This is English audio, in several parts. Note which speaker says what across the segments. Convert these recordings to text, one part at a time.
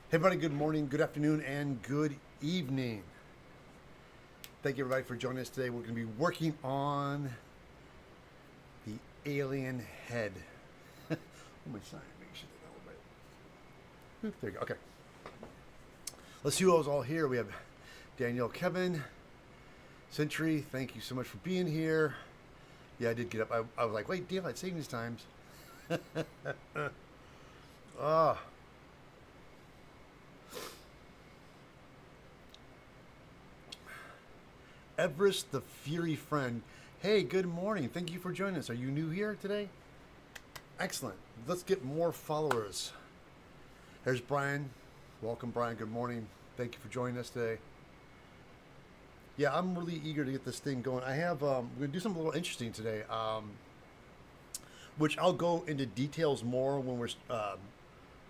Speaker 1: Hey everybody, good morning, good afternoon, and good evening. Thank you everybody for joining us today. We're going to be working on the alien head. Oh, my sign, make sure that a little bit. There you go, okay. Let's see who's all here. We have Danielle, Kevin, Century, thank you so much for being here. Yeah, I did get up. I was like, wait, daylight savings times. Ah. Everest the Fury Friend. Hey, good morning. Thank you for joining us. Are you new here today? Excellent. Let's get more followers. Here's Brian. Welcome, Brian. Good morning. Thank you for joining us today. Yeah, I'm really eager to get this thing going. We're going to do something a little interesting today, which I'll go into details more when we're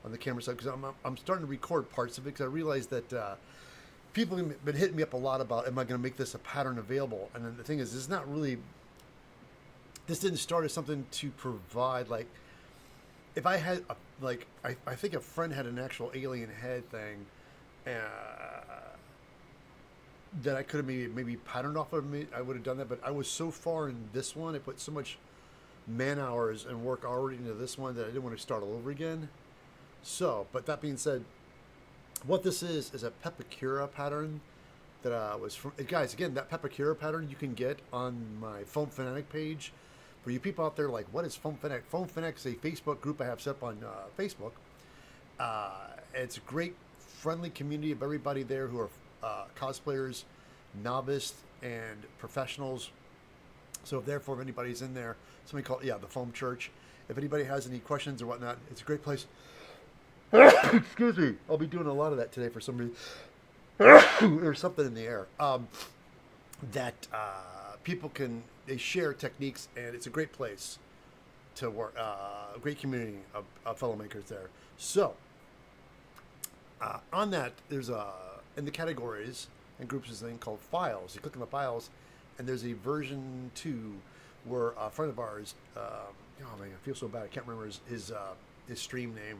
Speaker 1: on the camera side, because I'm starting to record parts of it because I realized that people have been hitting me up a lot about, am I going to make this a pattern available? And then the thing is, this didn't start as something to provide, like, if I had, I think a friend had an actual alien head thing that I could have maybe patterned off of me, I would have done that. But I was so far in this one, I put so much man hours and work already into this one that I didn't want to start all over again. So, but that being said, what this is a Pepakura pattern that was from, guys, again, that Pepakura pattern you can get on my Foam Fanatic page. For you people out there like, what is Foam Fanatic? Foam Fanatic is a Facebook group I have set up on Facebook. It's a great, friendly community of everybody there who are cosplayers, novice, and professionals. So therefore, if anybody's in there, somebody called, the Foam Church. If anybody has any questions or whatnot, it's a great place. Excuse me. I'll be doing a lot of that today for some reason. There's something in the air. That people they share techniques, and it's a great place to work. A great community of fellow makers there. So, on that, there's in the categories and groups, is a thing called files. You click on the files, and there's a version 2 where a friend of ours, oh man, I feel so bad. I can't remember his stream name.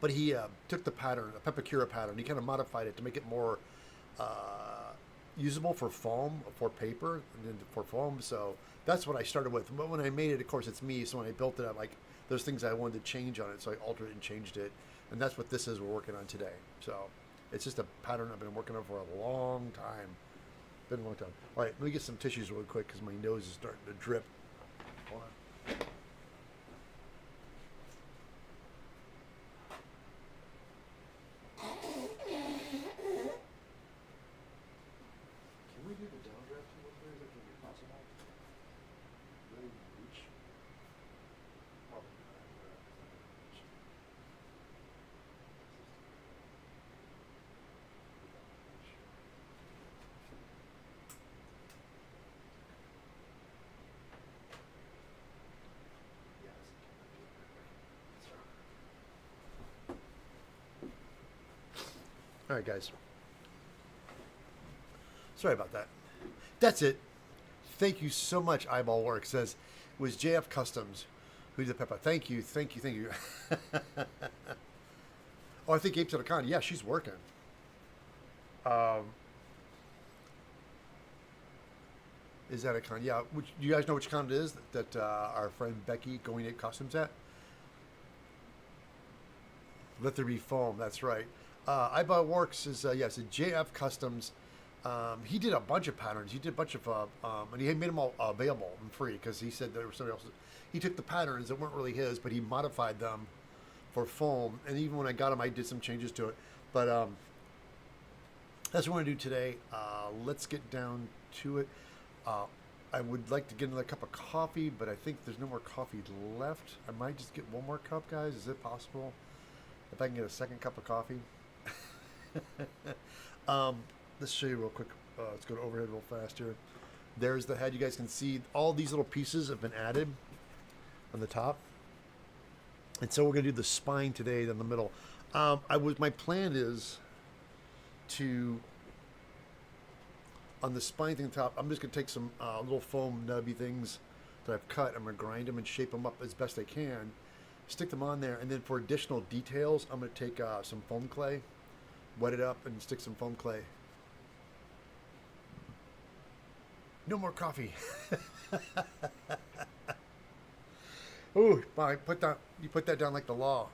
Speaker 1: But he took the pattern, a Pepakura pattern, he kind of modified it to make it more usable for foam, for paper, and then for foam. So that's what I started with. But when I made it, of course, it's me. So when I built it, I'm like, there's things I wanted to change on it. So I altered it and changed it. And that's what this is we're working on today. So it's just a pattern I've been working on for a long time. Been a long time. All right, let me get some tissues real quick because my nose is starting to drip. Hold on. All right, guys. Sorry about that. That's it. Thank you so much, Eyeball Work. Says, it was JF Customs who did the pepper. Thank you. Oh, I think Apes at a Con. Yeah, she's working. Is that a con? Yeah. Do you guys know which con it is that our friend Becky Going Ape Costumes at? Let There Be Foam. That's right. Eyeball Works is it's a JF Customs. He did a bunch of patterns. He did a bunch of and he made them all available and free because he said there was somebody else. He took the patterns that weren't really his, but he modified them for foam. And even when I got them, I did some changes to it. But that's what we're gonna do today. Let's get down to it. I would like to get another cup of coffee, but I think there's no more coffee left. I might just get one more cup, guys. Is it possible? If I can get a second cup of coffee. Let's show you real quick. Let's go to overhead real fast here. There's the head. You guys can see all these little pieces have been added on the top. And so we're going to do the spine today in the middle. My plan is to, on the spine thing on top, I'm just going to take some little foam nubby things that I've cut. I'm going to grind them and shape them up as best I can. Stick them on there, and then for additional details, I'm going to take some foam clay, wet it up, and stick some foam clay. No more coffee. Ooh, fine. You put that down like the law.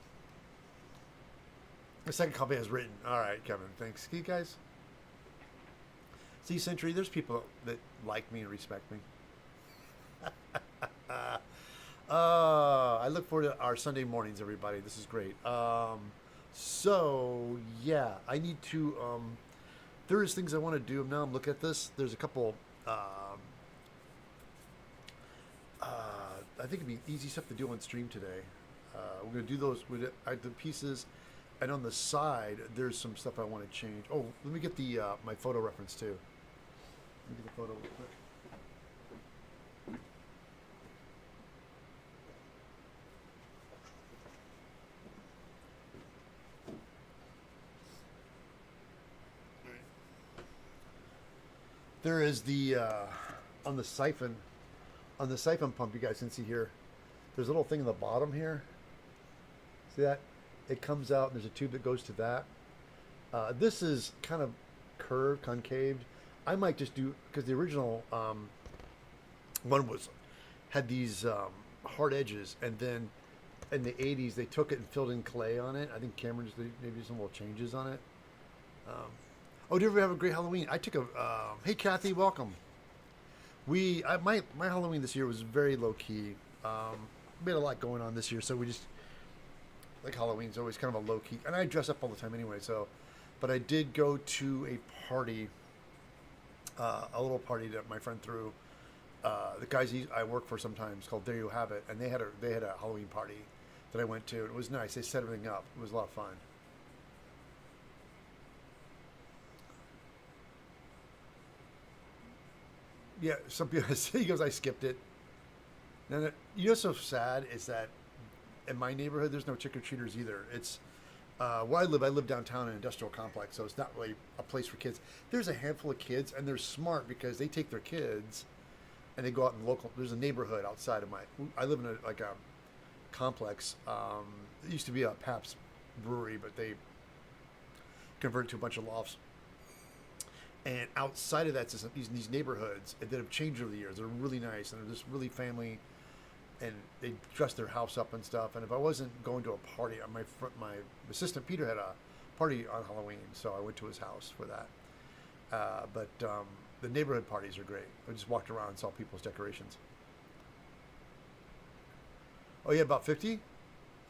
Speaker 1: The second coffee has written. All right, Kevin. Thanks. See you guys. See, Century, there's people that like me and respect me. I look forward to our Sunday mornings, everybody. This is great. So, yeah, I need to... there is things I want to do. Now I'm looking at this. There's a couple... I think it'd be easy stuff to do on stream today. We're going to do those with the pieces. And on the side, there's some stuff I want to change. Oh, let me get the my photo reference, too. Let me get the photo real quick. There is the on the siphon pump. You guys can see here. There's a little thing in the bottom here. See that? It comes out, and there's a tube that goes to that. This is kind of curved, concaved. I might just do, because the original one had these hard edges, and then in the 80s they took it and filled in clay on it. I think Cameron just maybe some little changes on it. Oh, did you have a great Halloween? I took a. Hey, Kathy, welcome. My Halloween this year was very low key. We had a lot going on this year, so we just like Halloween's always kind of a low key, and I dress up all the time anyway. So, but I did go to a party, a little party that my friend threw. The guys I work for sometimes called There You Have It, and they had a Halloween party that I went to. It was nice. They set everything up. It was a lot of fun. Yeah, some people he goes, I skipped it. Now, you know what's so sad is that in my neighborhood, there's no trick-or-treaters either. It's where I live downtown in an industrial complex, so it's not really a place for kids. There's a handful of kids, and they're smart because they take their kids and they go out in there's a neighborhood outside of I live in a complex. It used to be a Pabst brewery, but they converted to a bunch of lofts. And outside of that, these neighborhoods that have changed over the years. They're really nice, and they're just really family, and they dress their house up and stuff. And if I wasn't going to a party, my assistant Peter had a party on Halloween, so I went to his house for that. But the neighborhood parties are great. I just walked around and saw people's decorations. Oh, yeah, about 50?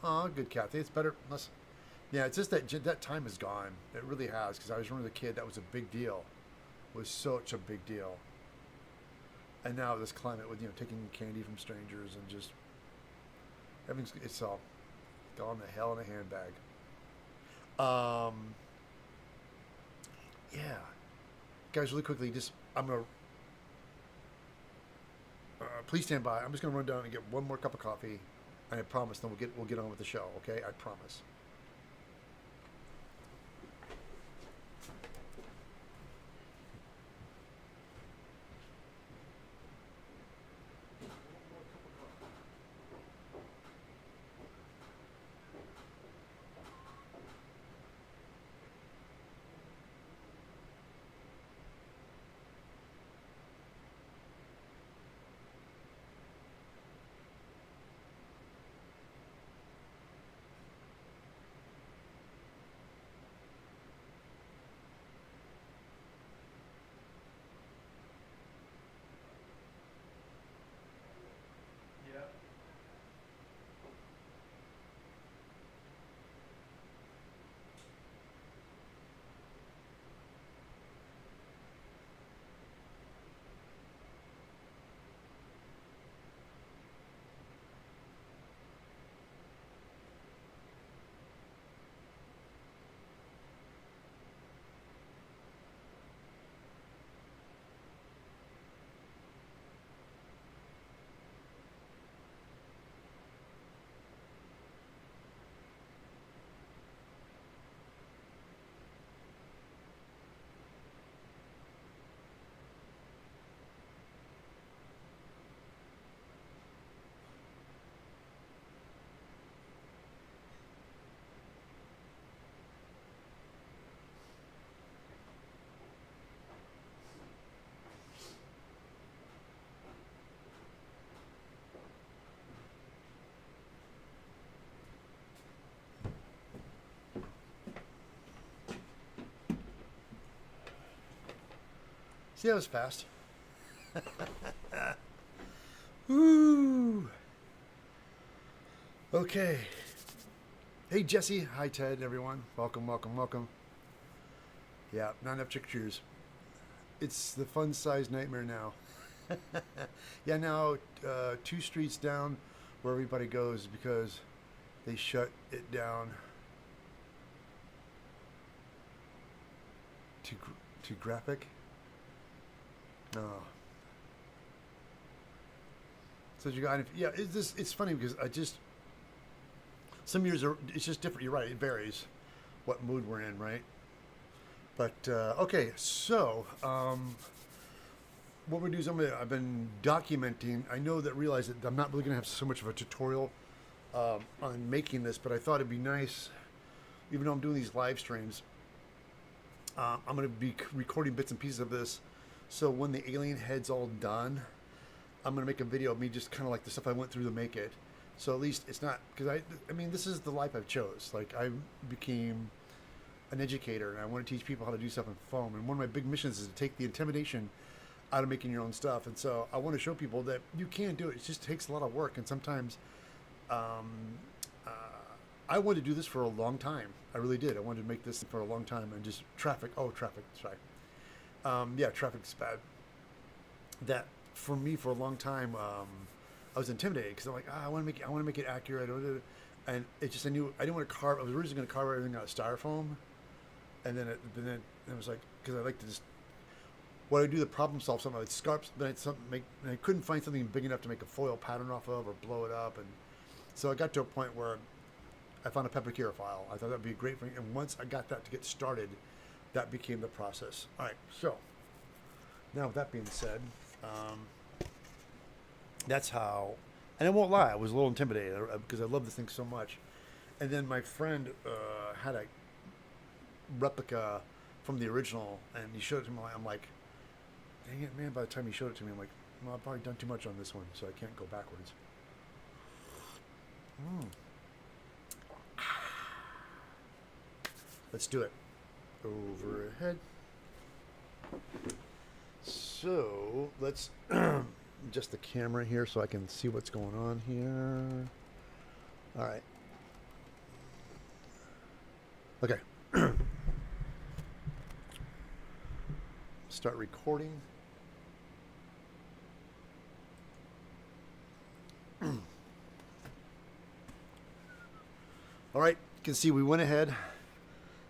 Speaker 1: Oh, good, Kathy. It's better. Yeah, it's just that time is gone. It really has, because I was remember the kid. That was a big deal. It was such a big deal. And now this climate with taking candy from strangers and just it's all gone to hell in a handbag. Yeah, guys, really quickly, I'm gonna please stand by. I'm just gonna run down and get one more cup of coffee, and I promise then we'll get on with the show. Okay, I promise. See, that was fast. Woo! Okay. Hey, Jesse. Hi, Ted, everyone. Welcome, welcome, welcome. Yeah, not enough trick cheers. It's the fun-sized nightmare now. Yeah, now 2 streets down where everybody goes because they shut it down to graphic. Oh. So you got, yeah, it's funny because some years it's just different. You're right, it varies what mood we're in, right? But okay, so what we do is I've been documenting. I know that realize that I'm not really going to have so much of a tutorial on making this, but I thought it'd be nice, even though I'm doing these live streams, I'm going to be recording bits and pieces of this. So when the alien head's all done, I'm going to make a video of me just kind of like the stuff I went through to make it. So at least it's not, because I mean, this is the life I've chose. Like, I became an educator and I want to teach people how to do stuff in foam. And one of my big missions is to take the intimidation out of making your own stuff. And so I want to show people that you can do it. It just takes a lot of work. And sometimes I wanted to do this for a long time. I really did. I wanted to make this for a long time. And just traffic. Oh, traffic. Sorry. Yeah, traffic's bad. That for me for a long time, I was intimidated because I'm like, I want to make it accurate. And it just, I knew I didn't want to carve. I was originally going to carve everything out of styrofoam. And then it was like, because I like to just, when I do the problem solve something like scarps, then I couldn't find something big enough to make a foil pattern off of or blow it up. And so I got to a point where I found a pattering file. I thought that'd be a great thing. And once I got that to get started, that became the process. All right, so now with that being said, that's how, and I won't lie, I was a little intimidated because I love this thing so much. And then my friend had a replica from the original, and he showed it to me. I'm like, dang it, man! By the time he showed it to me, I'm like, well, I've probably done too much on this one, so I can't go backwards. Let's do it. Overhead. So let's adjust the camera here so I can see what's going on here. All right. Okay. Start recording. All right, you can see we went ahead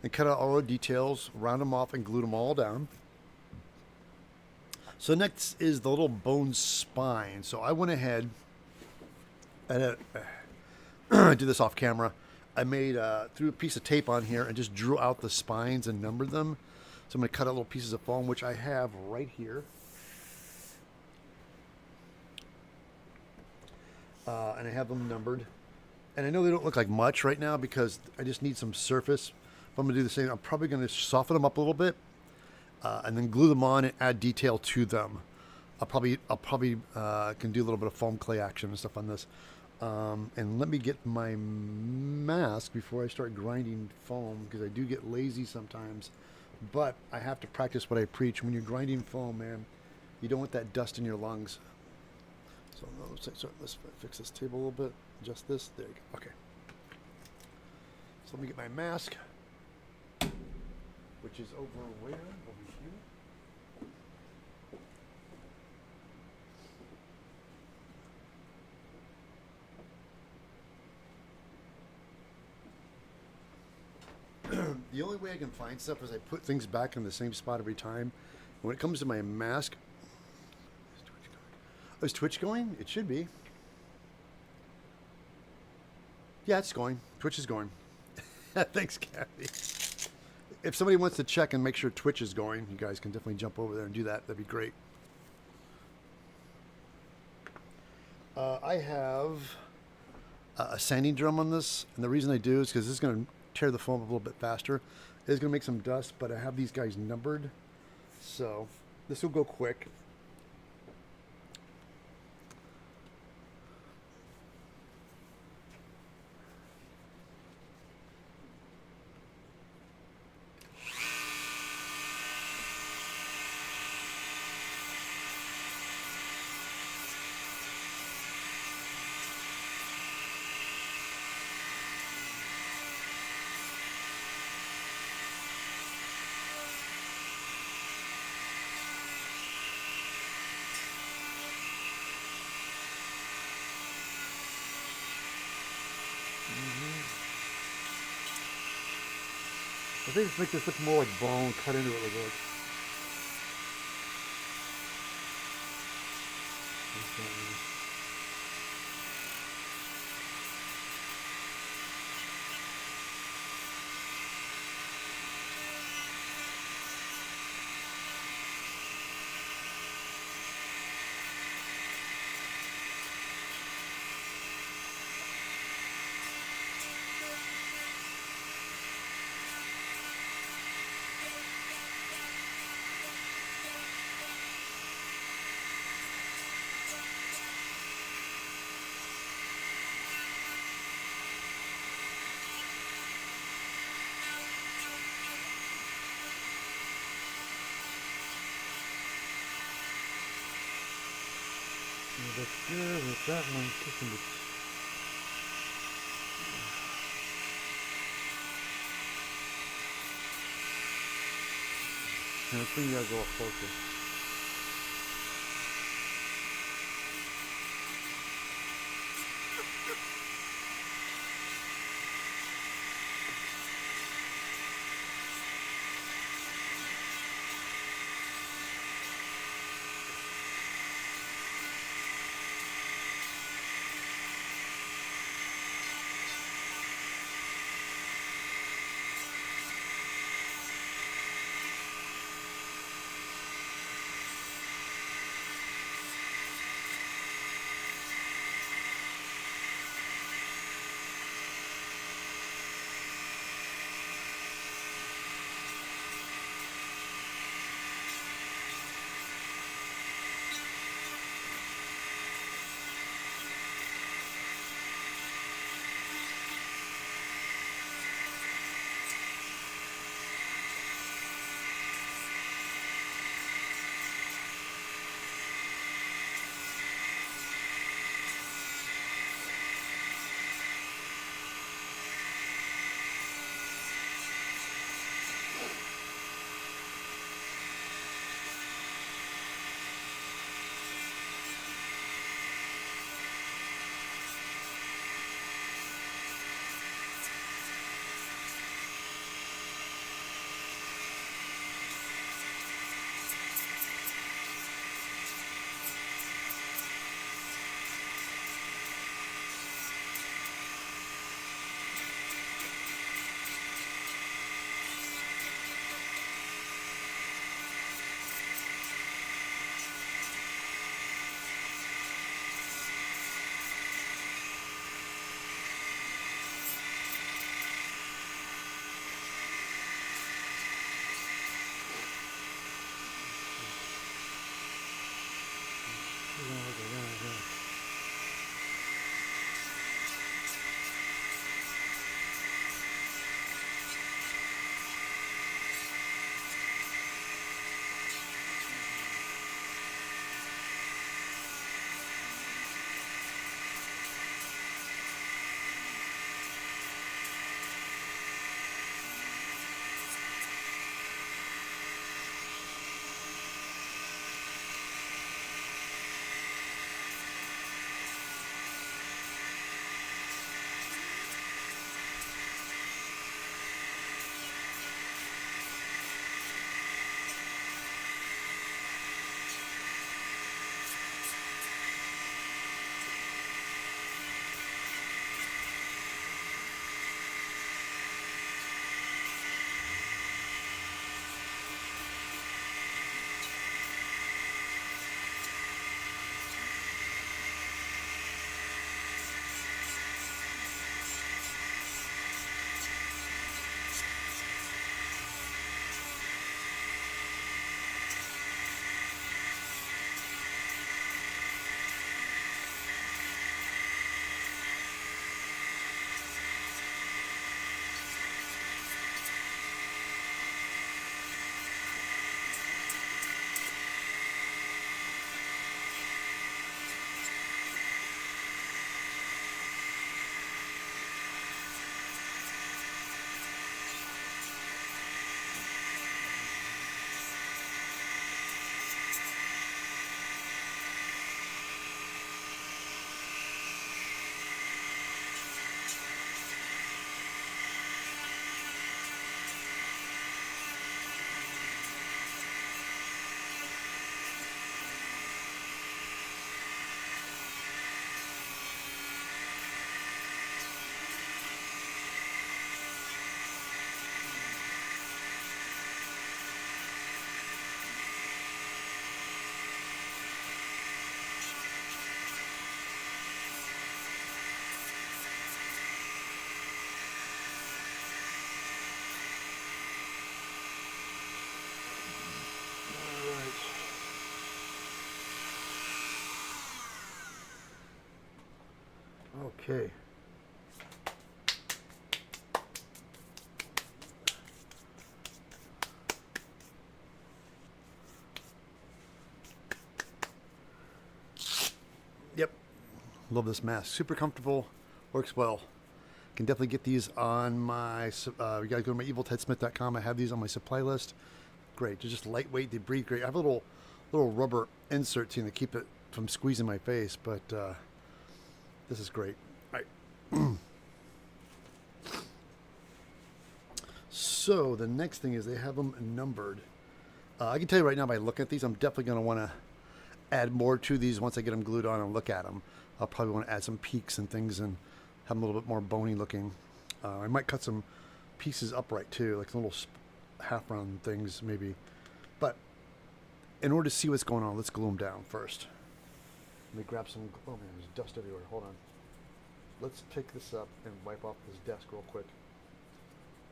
Speaker 1: and cut out all the details, round them off, and glued them all down. So next is the little bone spine. So I went ahead and I did this off camera. I made threw a piece of tape on here and just drew out the spines and numbered them. So I'm going to cut out little pieces of foam, which I have right here. And I have them numbered. And I know they don't look like much right now because I just need some surface. If I'm going to do the same, I'm probably going to soften them up a little bit. And then glue them on and add detail to them. I'll probably can do a little bit of foam clay action and stuff on this. And let me get my mask before I start grinding foam, because I do get lazy sometimes. But I have to practice what I preach. When you're grinding foam, man, you don't want that dust in your lungs. So let's fix this table a little bit. Adjust this. There you go. Okay. So let me get my mask, which is over where? Over here. The only way I can find stuff is I put things back in the same spot every time. When it comes to my mask, is Twitch going? It should be. Yeah, it's going. Twitch is going. Thanks, Kathy. If somebody wants to check and make sure Twitch is going, you guys can definitely jump over there and do that. That'd be great. I have a sanding drum on this, and the reason I do is because this is going to tear the foam a little bit faster. It's going to make some dust, but I have these guys numbered, so this will go quick. I think just make this look more like bone, cut into it like. That's good with that one kicking it. Now let's bring you guys a little closer. Okay. Yep. Love this mask. Super comfortable. Works well. Can definitely get these on my, you gotta go to my eviltedsmith.com. I have these on my supply list. Great. They're just lightweight. They breathe great. I have a little rubber insert to keep it from squeezing my face, but this is great. All right. So the next thing is they have them numbered. I can tell you right now by looking at these, I'm definitely going to want to add more to these once I get them glued on and look at them. I'll probably want to add some peaks and things and have them a little bit more bony looking. I might cut some pieces upright too, like little half round things maybe. But in order to see what's going on, let's glue them down first. Let me grab some, oh man, there's dust everywhere. Hold on. Let's pick this up and wipe off this desk real quick,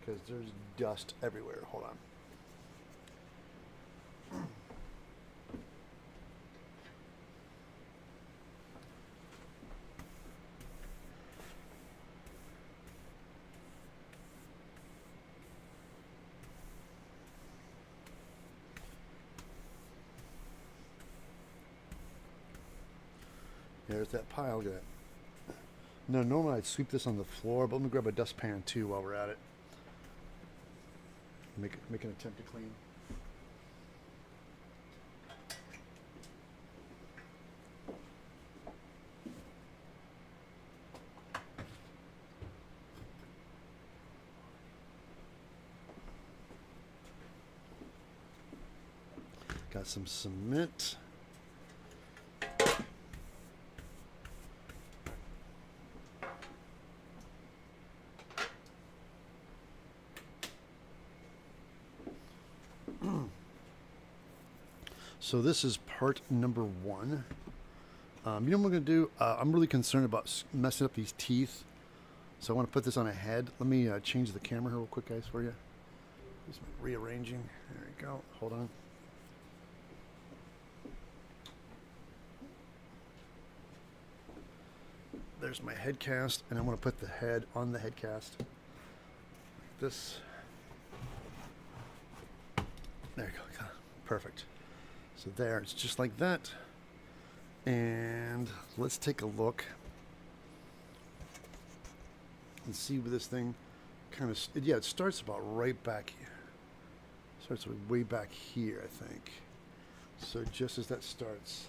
Speaker 1: because there's dust everywhere. Hold on. There's that pile. Look at that. No, normally I'd sweep this on the floor, but let me grab a dustpan too while we're at it. Make an attempt to clean. Got some cement. So this is part number 1. You know what I'm going to do? I'm really concerned about messing up these teeth. So I want to put this on a head. Let me change the camera here real quick, guys, for you. Just rearranging. There we go. Hold on. There's my head cast, and I want to put the head on the head cast. Like this. There you go. Perfect. So there, it's just like that. And let's take a look and see where this thing kind of, yeah, it starts about right back here. Starts way back here, I think. So just as that starts,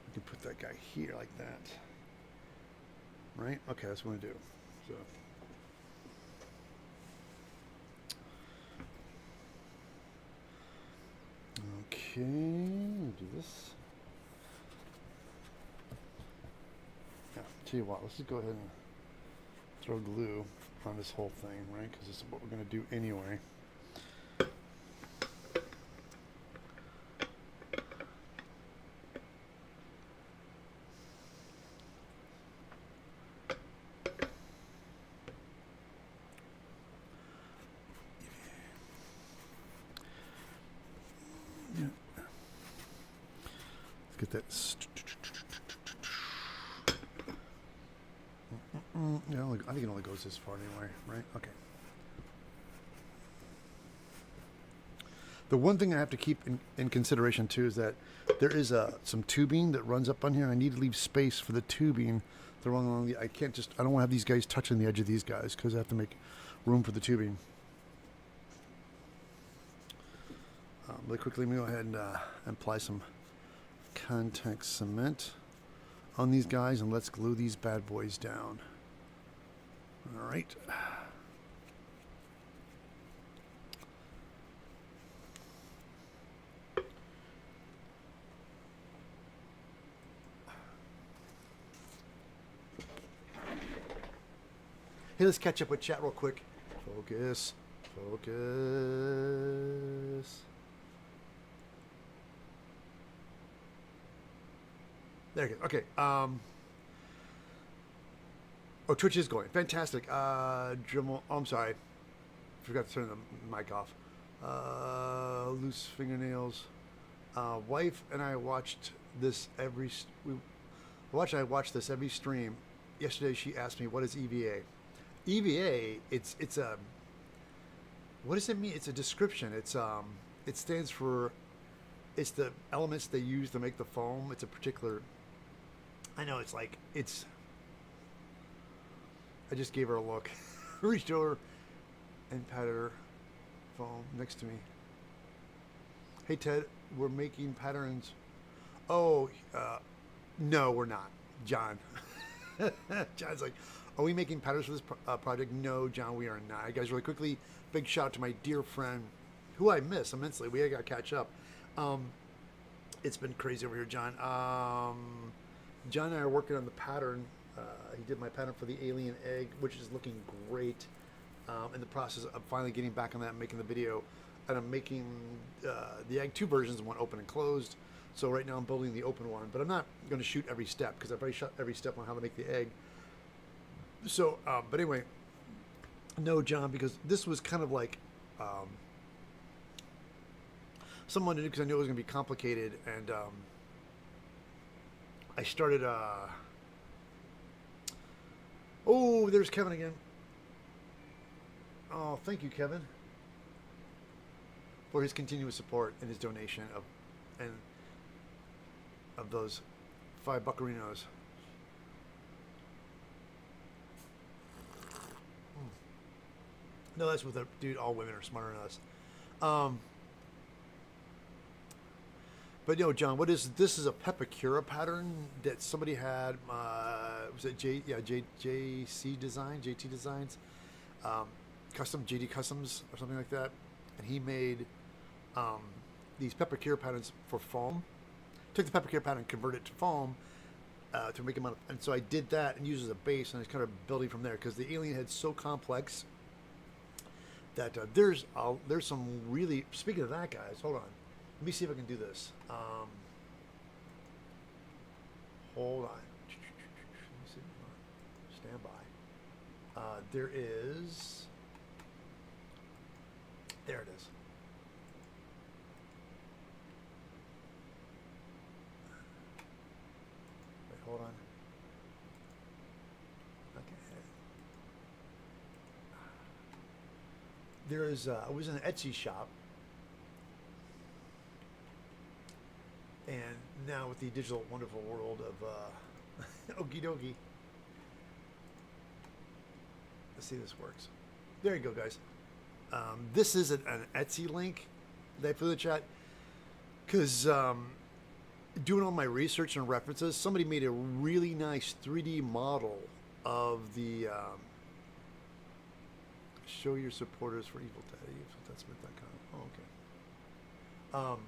Speaker 1: we can put that guy here like that. Right? Okay, that's what I'm going to do. So. Okay, do this. Yeah, tell you what, let's just go ahead and throw glue on this whole thing, right? Because this is what we're going to do anyway. Get that. Yeah, I think it only goes this far anyway, right? Okay. The one thing I have to keep in consideration too is that there is some tubing that runs up on here, and I need to leave space for the tubing to run along the. I don't want to have these guys touching the edge of these guys because I have to make room for the tubing. Really quickly, let me go ahead and apply some contact cement on these guys, and let's glue these bad boys down. All right. Hey, let's catch up with chat real quick. Focus. There you go. Okay. Oh, Twitch is going. Fantastic. Dremel. Oh, I'm sorry. Forgot to turn the mic off. Loose fingernails. Wife and I watched this every. I watched this every stream, yesterday she asked me, what is EVA? EVA, it's a, what does it mean? It's a description. It stands for, it's the elements they use to make the foam. It's a particular, I know, it's like, it's, I just gave her a look. Reached over and patted her foam next to me. Hey Ted, we're making patterns. Oh, no, we're not, John. John's like, are we making patterns for this project? No, John, we are not. Guys, really quickly, big shout out to my dear friend, who I miss immensely. We got to catch up. It's been crazy over here, John. John and I are working on the pattern. He did my pattern for the alien egg, which is looking great. In the process of finally getting back on that and making the video. And I'm making the egg 2 versions, one open and closed. So right now I'm building the open one, but I'm not going to shoot every step because I've already shot every step on how to make the egg. So, but anyway, no, John, because this was kind of like someone to do, because I knew it was going to be complicated, and I started. Oh, there's Kevin again. Oh, thank you, Kevin, for his continuous support and his donation of those 5 buccarinos. No, that's with a dude. All women are smarter than us. But no, John, what is this? Is a Pepakura pattern that somebody had. Was it JC Design, JT Designs, custom JD Customs or something like that, and he made these Pepakura patterns for foam. Took the Pepakura pattern, converted it to foam to make them out. And so I did that and used it as a base, and I was kind of building from there because the alien head's so complex that there's some really. Speaking of that, guys, hold on. Let me see if I can do this. Hold on. Let me see. Stand by. There is. There it is. Wait, hold on. Okay. There is. I was in an Etsy shop. And now with the digital wonderful world of okie dokie. Let's see if this works. There you go, guys. This is an Etsy link that I put in the chat because doing all my research and references, somebody made a really nice 3D model of the show your supporters for eviltedsmith.com. Oh, okay.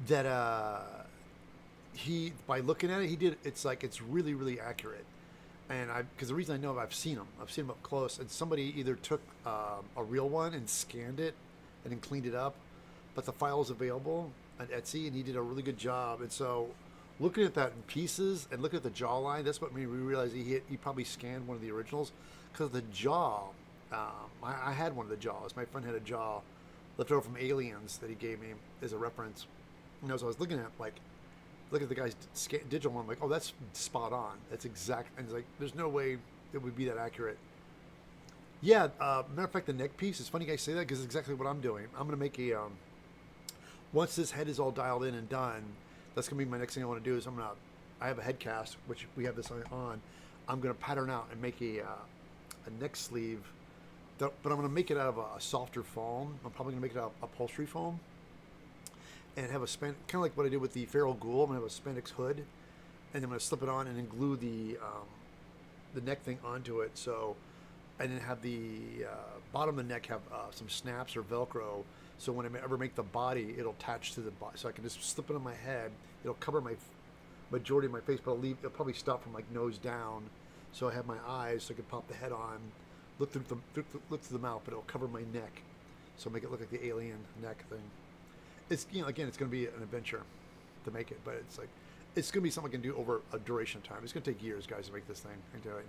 Speaker 1: That he, by looking at it, he did. It's like it's really, really accurate. And because the reason I know, I've seen them up close, and somebody either took a real one and scanned it and then cleaned it up, but the file is available on Etsy, and he did a really good job. And so, looking at that in pieces and looking at the jawline, that's what made me realize he probably scanned one of the originals, because the jaw, I had one of the jaws. My friend had a jaw left over from Aliens that he gave me as a reference. And as I was looking at, look at the guy's digital one, I'm like, oh, that's spot on. That's exact. And it's like, there's no way it would be that accurate. Yeah, matter of fact, the neck piece, it's funny you guys say that because it's exactly what I'm doing. I'm going to make a, once this head is all dialed in and done, that's going to be my next thing I want to do is I have a head cast, which we have this on. I'm going to pattern out and make a neck sleeve, but I'm going to make it out of a softer foam. I'm probably going to make it out of upholstery foam. And have a kind of like what I did with the Feral Ghoul. I'm gonna have a spandex hood, and I'm gonna slip it on and then glue the neck thing onto it. So, and then have the bottom of the neck have some snaps or Velcro. So when I ever make the body, it'll attach to the body. So I can just slip it on my head. It'll cover my majority of my face, but it'll probably stop from like nose down. So I have my eyes, so I can pop the head on, look through the mouth, but it'll cover my neck. So make it look like the alien neck thing. It's, again, it's going to be an adventure to make it, but it's going to be something I can do over a duration of time. It's going to take years, guys, to make this thing. I can tell you right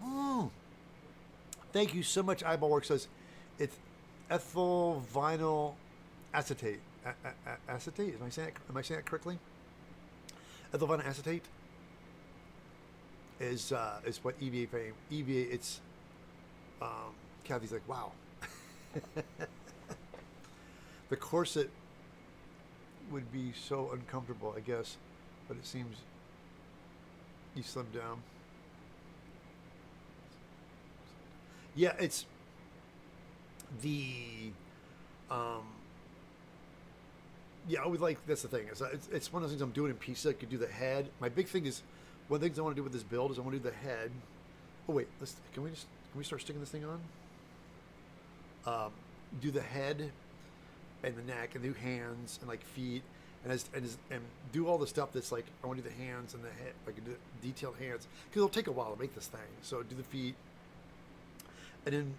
Speaker 1: now. Thank you so much. Eyeball Work says it's ethyl vinyl acetate. Acetate? Am I saying that correctly? ethyl vinyl acetate is what EVA fame. EVA, it's Kathy's like, wow. The corset would be so uncomfortable, I guess, but it seems you slim down. Yeah, it's the yeah, I would like, that's the thing. It's one of those things I'm doing in pieces. I could do the head. My big thing is, one of the things I want to do with this build is I want to do the head. Oh wait, can we start sticking this thing on? Do the head and the neck and do hands and like feet and do all the stuff that's like, I want to do the hands and the head, like do detailed hands, because it'll take a while to make this thing. So do the feet, and then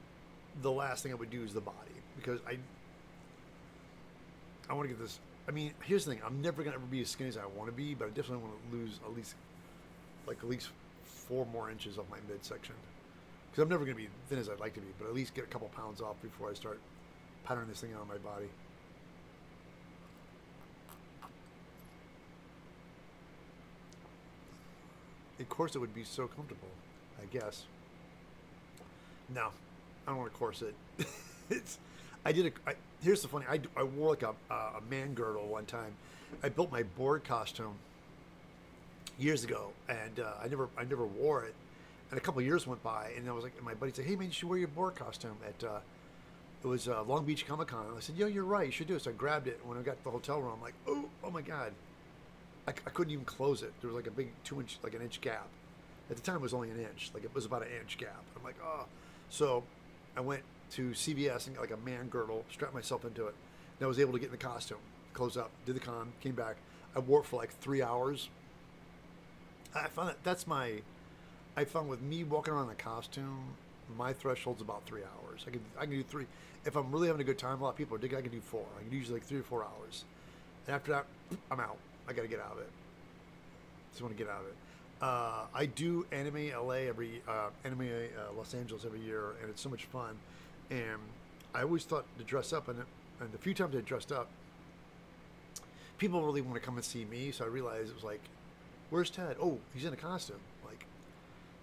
Speaker 1: the last thing I would do is the body, because I want to get this. I mean, here's the thing: I'm never gonna ever be as skinny as I want to be, but I definitely want to lose at least 4 more inches of my midsection, because I'm never gonna be thin as I'd like to be, but at least get a couple pounds off before I start patterning this thing on my body. Of course, it would be so comfortable, I guess. No, I don't want a corset. Here's the funny. I wore like a man girdle one time. I built my board costume years ago, and I never wore it. And a couple of years went by, and I was like, and my buddy said, "Hey man, you should wear your board costume." It was Long Beach Comic Con. And I said, "Yo, you're right. You should do it." So I grabbed it. When I got to the hotel room, I'm like, "Oh my god!" I couldn't even close it. There was like a big 2-inch, like an inch gap. At the time, it was only an inch. Like it was about an inch gap. I'm like, oh. So I went to CVS and got like a man girdle, strapped myself into it. And I was able to get in the costume, close up, did the con, came back. I wore it for like 3 hours. I found I found with me walking around in the costume, my threshold's about 3 hours. I can do 3. If I'm really having a good time, a lot of people think I can do 4. I can do usually like 3 or 4 hours. And after that, I'm out. I got to get out of it. Just want to get out of it. I do Anime LA Anime Los Angeles every year, and it's so much fun. And I always thought to dress up, and the few times I dressed up, people really want to come and see me. So I realized it was like, where's Ted? Oh, he's in a costume. Like,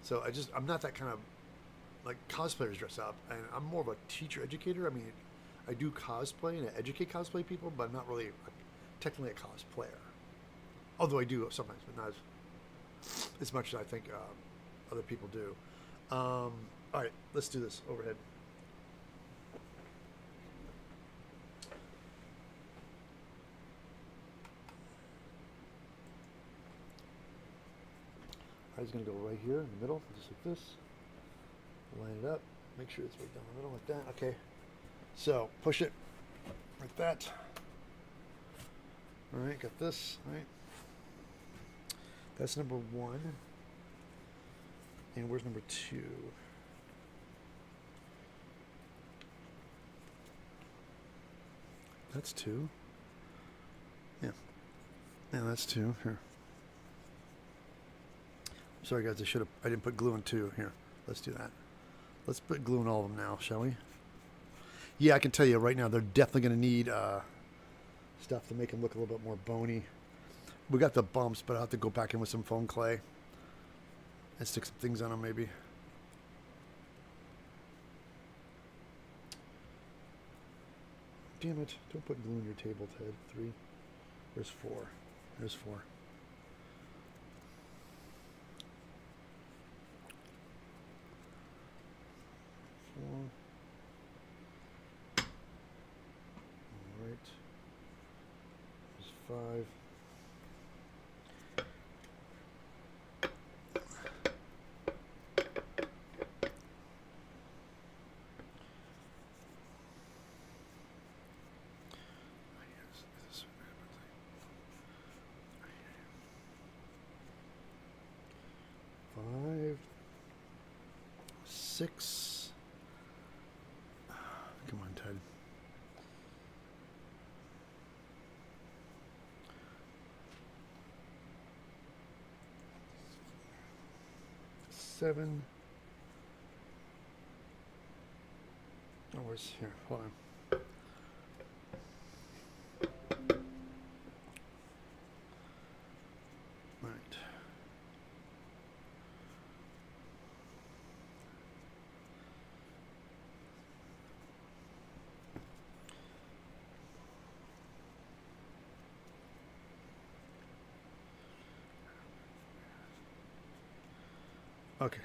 Speaker 1: so I'm not that kind of, like, cosplayers dress up, and I'm more of a teacher educator. I mean, I do cosplay and I educate cosplay people, but I'm not really technically a cosplayer. Although I do sometimes, but not as much as I think other people do. All right, let's do this overhead. I was going to go right here in the middle, just like this. Line it up. Make sure it's right down the middle like that. Okay. So push it like that. All right, got this. All right. That's number 1. And where's number 2? That's 2. Yeah. Yeah, that's 2. Here. Sorry guys, I didn't put glue in 2. Here, let's do that. Let's put glue in all of them now, shall we? Yeah, I can tell you right now, they're definitely going to need stuff to make them look a little bit more bony. We got the bumps, but I'll have to go back in with some foam clay and stick some things on them maybe. Damn it, don't put glue in your table, Ted. 3. Where's 4? There's 4. All right. There's 5. Five, 6. Come on, Ted. 7. Oh, where's here? Hold on. All Okay.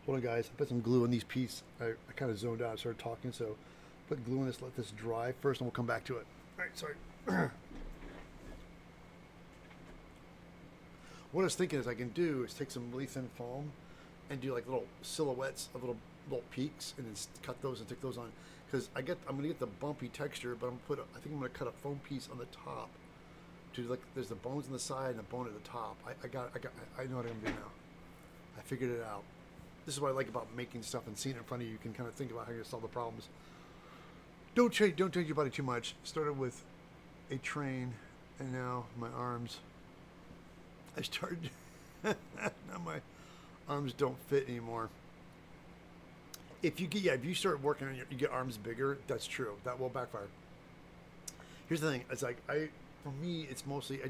Speaker 1: Hold on, guys. I put some glue in these pieces. I kind of zoned out. I started talking, so put glue in this. Let this dry first, and we'll come back to it. All right. Sorry. What I was thinking is I can do is take some really thin foam and do like little silhouettes of little peaks, and then cut those and stick those on. Because I'm gonna get the bumpy texture, but I think I'm gonna cut a foam piece on the top. To like, there's the bones on the side and the bone at the top. I know what I'm gonna do now. I figured it out. This is what I like about making stuff and seeing it in front of you. You can kind of think about how you're gonna solve the problems. Don't change your body too much. Started with a train, and now my arms. I started. Now my arms don't fit anymore. If you start working on you get arms bigger, that's true. That will backfire. Here's the thing. It's like for me, it's mostly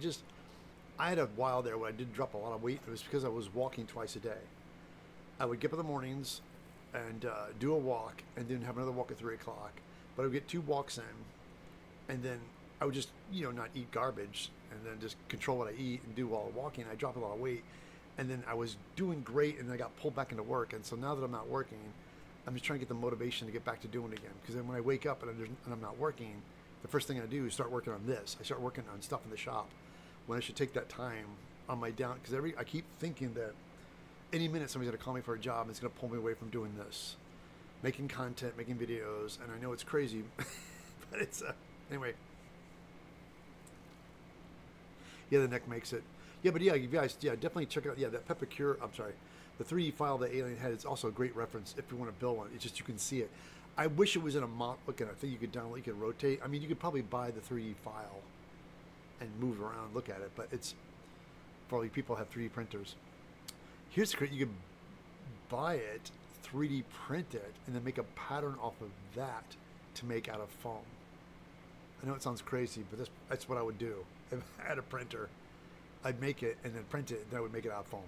Speaker 1: I had a while there where I did drop a lot of weight. It was because I was walking twice a day. I would get up in the mornings and do a walk, and then have another walk at 3 o'clock. But I would get 2 walks in, and then I would just not eat garbage, and then just control what I eat and do while walking. I dropped a lot of weight, and then I was doing great, and then I got pulled back into work. And so now that I'm not working, I'm just trying to get the motivation to get back to doing it again. Because then when I wake up and I'm not working, the first thing I do is start working on this. I start working on stuff in the shop when I should take that time on my down. Because I keep thinking that any minute somebody's going to call me for a job and it's going to pull me away from doing this. Making content, making videos. And I know it's crazy, but it's, anyway. Yeah, the neck makes it. Yeah, but yeah, you guys, definitely check out, that the 3D file that Alien had is also a great reference if you want to build one. It's just, you can see it. I wish it was in a model. Look at it. I think you could download, you could rotate. I mean, you could probably buy the 3D file and move around, look at it, but it's probably people have 3D printers. Here's the great, you could buy it, 3D print it, and then make a pattern off of that to make out of foam. I know it sounds crazy, but that's what I would do. If I had a printer, I'd make it and then print it, and then I would make it out of foam.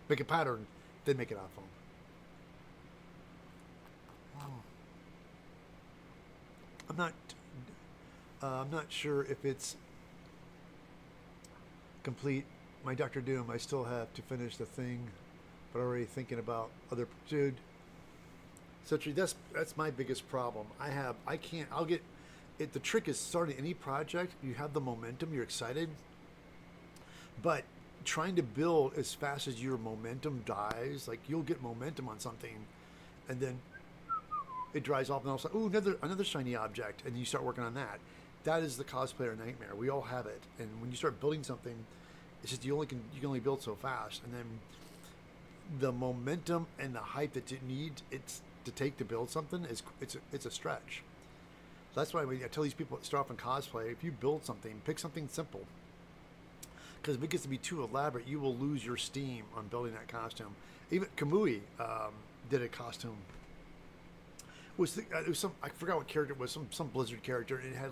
Speaker 1: Make a pattern, then make it out of foam. I'm not sure if it's complete. My Dr. Doom, I still have to finish the thing, but already thinking about other, dude. So that's my biggest problem. I'll get it. The trick is starting any project. You have the momentum, you're excited, but trying to build as fast as your momentum dies, like you'll get momentum on something, and then it dries off, and all of a sudden, ooh, another shiny object, and you start working on that. That is the cosplayer nightmare. We all have it, and when you start building something, it's just you can only build so fast, and then the momentum and the hype that it needs to take to build something it's a stretch. That's why I tell these people that start off in cosplay, if you build something, pick something simple. Because if it gets to be too elaborate, you will lose your steam on building that costume. Even Kamui did a costume. It was some, I forgot what character it was, some Blizzard character, and it had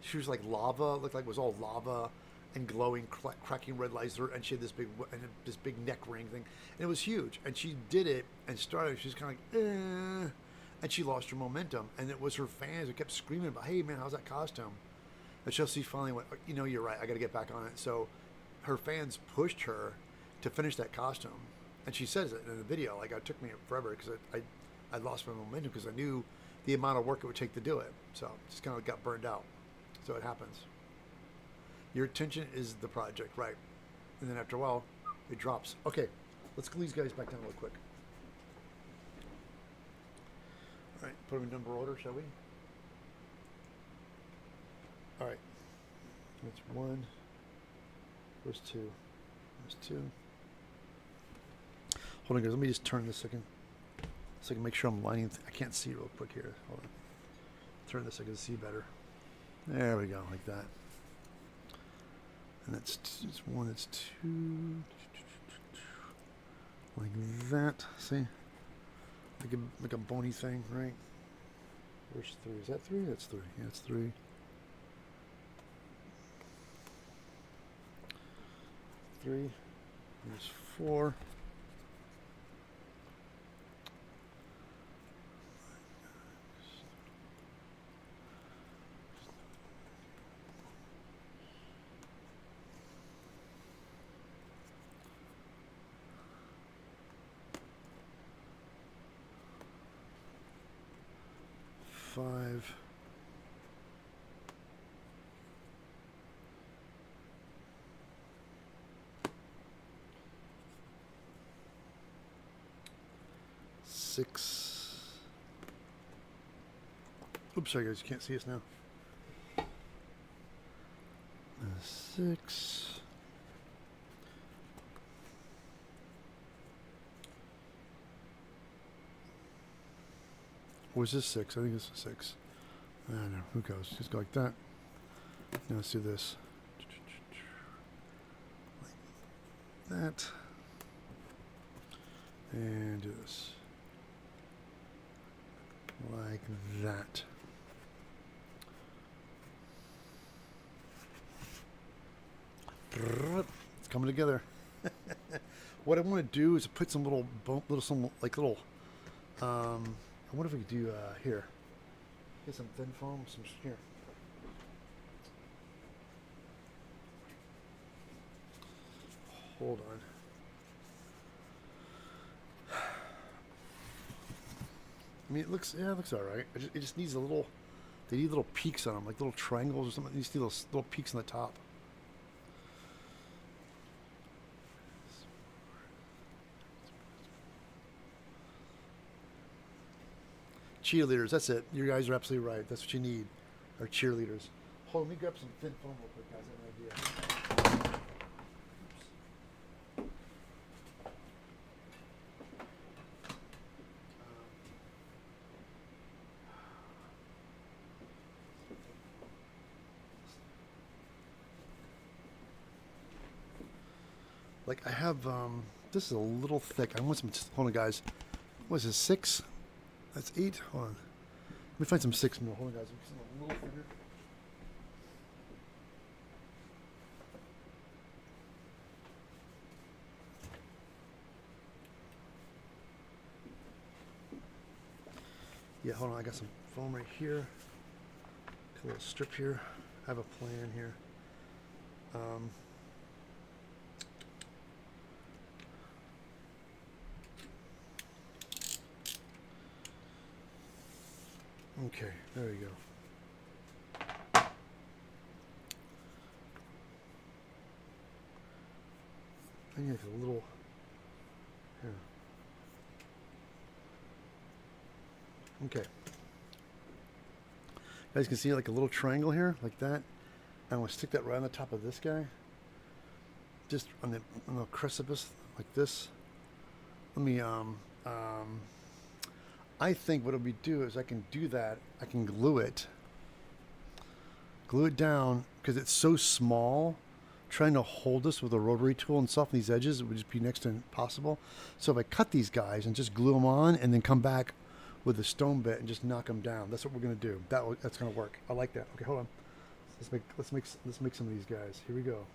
Speaker 1: she was like lava, looked like it was all lava and glowing, cracking red lights, and she had this big neck ring thing, and it was huge. And she did it and started. She's kind of like, and she lost her momentum. And it was her fans who kept screaming about, "Hey man, how's that costume?" And Chelsea finally went, "You're right. I got to get back on it." So her fans pushed her to finish that costume, and she says it in the video. Like, it took me forever because I lost my momentum because I knew the amount of work it would take to do it. So just kind of got burned out. So it happens. Your attention is the project, right? And then after a while, it drops. Okay, let's glue these guys back down real quick. All right, put them in number order, shall we? All right, that's 1. Where's 2? There's 2. Hold on, guys. Let me just turn this a second so I can make sure I'm lining. I can't see real quick here. Hold on. Turn this so I can see better. There we go, like that. And that's 1. That's 2. Like that. See? Like a bony thing, right? Where's 3? Is that 3? That's 3. Yeah, it's 3. 3. There's 4. 5. Oops, sorry guys, you can't see us now. 6. Was this 6? I think this is 6. I don't know. Who goes? Just go like that. Now let's do this. Like that. And do this. Like that. It's coming together. What I want to do is put some little I wonder if we could do here. Get some thin foam, some here. Hold on. I mean, it looks all right. It just needs a little. They need little peaks on them, like little triangles or something. You see those little peaks on the top. Cheerleaders, that's it. You guys are absolutely right. That's what you need, are cheerleaders. Hold on, let me grab some thin foam real quick, guys. I have an idea. Like I have, this is a little thick. I want some, hold on guys. What is this, 6? That's 8. Hold on. Let me find some 6 more. Hold on, guys. A little thinner. Yeah, hold on. I got some foam right here. A little strip here. I have a plan here. Okay, there we go. I need a little here. Okay. You guys can see like a little triangle here, like that. I'm gonna stick that right on the top of this guy. Just on the precipice, like this. Let me I think what we do is I can do that. I can glue it down because it's so small. Trying to hold this with a rotary tool and soften these edges, it would just be next to impossible. So if I cut these guys and just glue them on and then come back with a stone bit and just knock them down, that's what we're gonna do. That's gonna work. I like that. Okay, hold on. Let's make some of these guys. Here we go.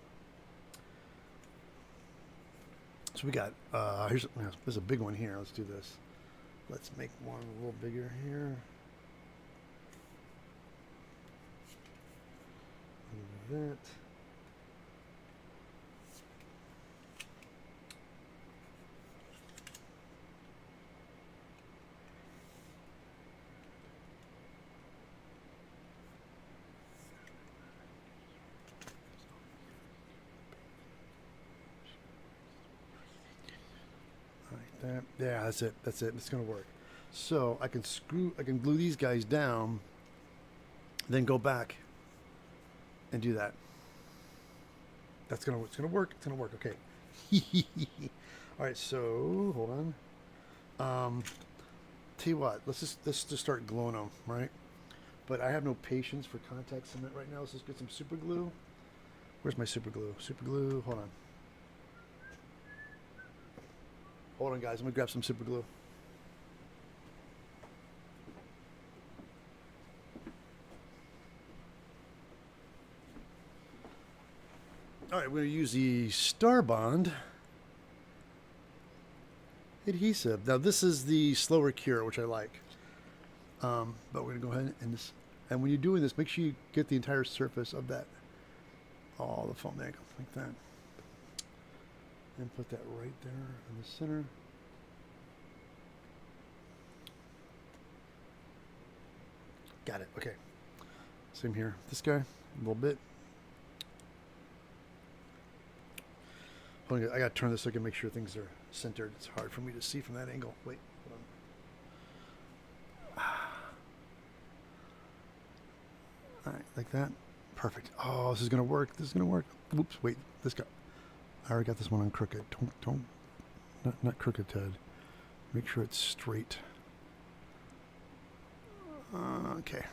Speaker 1: So we got there's a big one here. Let's do this. Let's make one a little bigger here. Like that. Yeah, that's it. It's gonna work. So I can glue these guys down, then go back and do that. It's gonna work. It's gonna work. Okay. All right. So hold on. Tell you what. Let's just start gluing them, right? But I have no patience for contact cement right now. So let's get some super glue. Where's my super glue? Super glue. Hold on. Hold on, guys. I'm gonna grab some super glue. All right, we're gonna use the Star Bond adhesive. Now this is the slower cure, which I like. But we're gonna go ahead and when you're doing this, make sure you get the entire surface of that, all the foam there, like that. And put that right there in the center. Got it. Okay. Same here. This guy, a little bit. Hold on, I gotta turn this so I can make sure things are centered. It's hard for me to see from that angle. Wait, hold on. All right, like that. Perfect. Oh, this is gonna work. This is gonna work. Whoops. Wait, this guy. I already got this one on crooked. Don't. Not crooked, Ted. Make sure it's straight. Okay.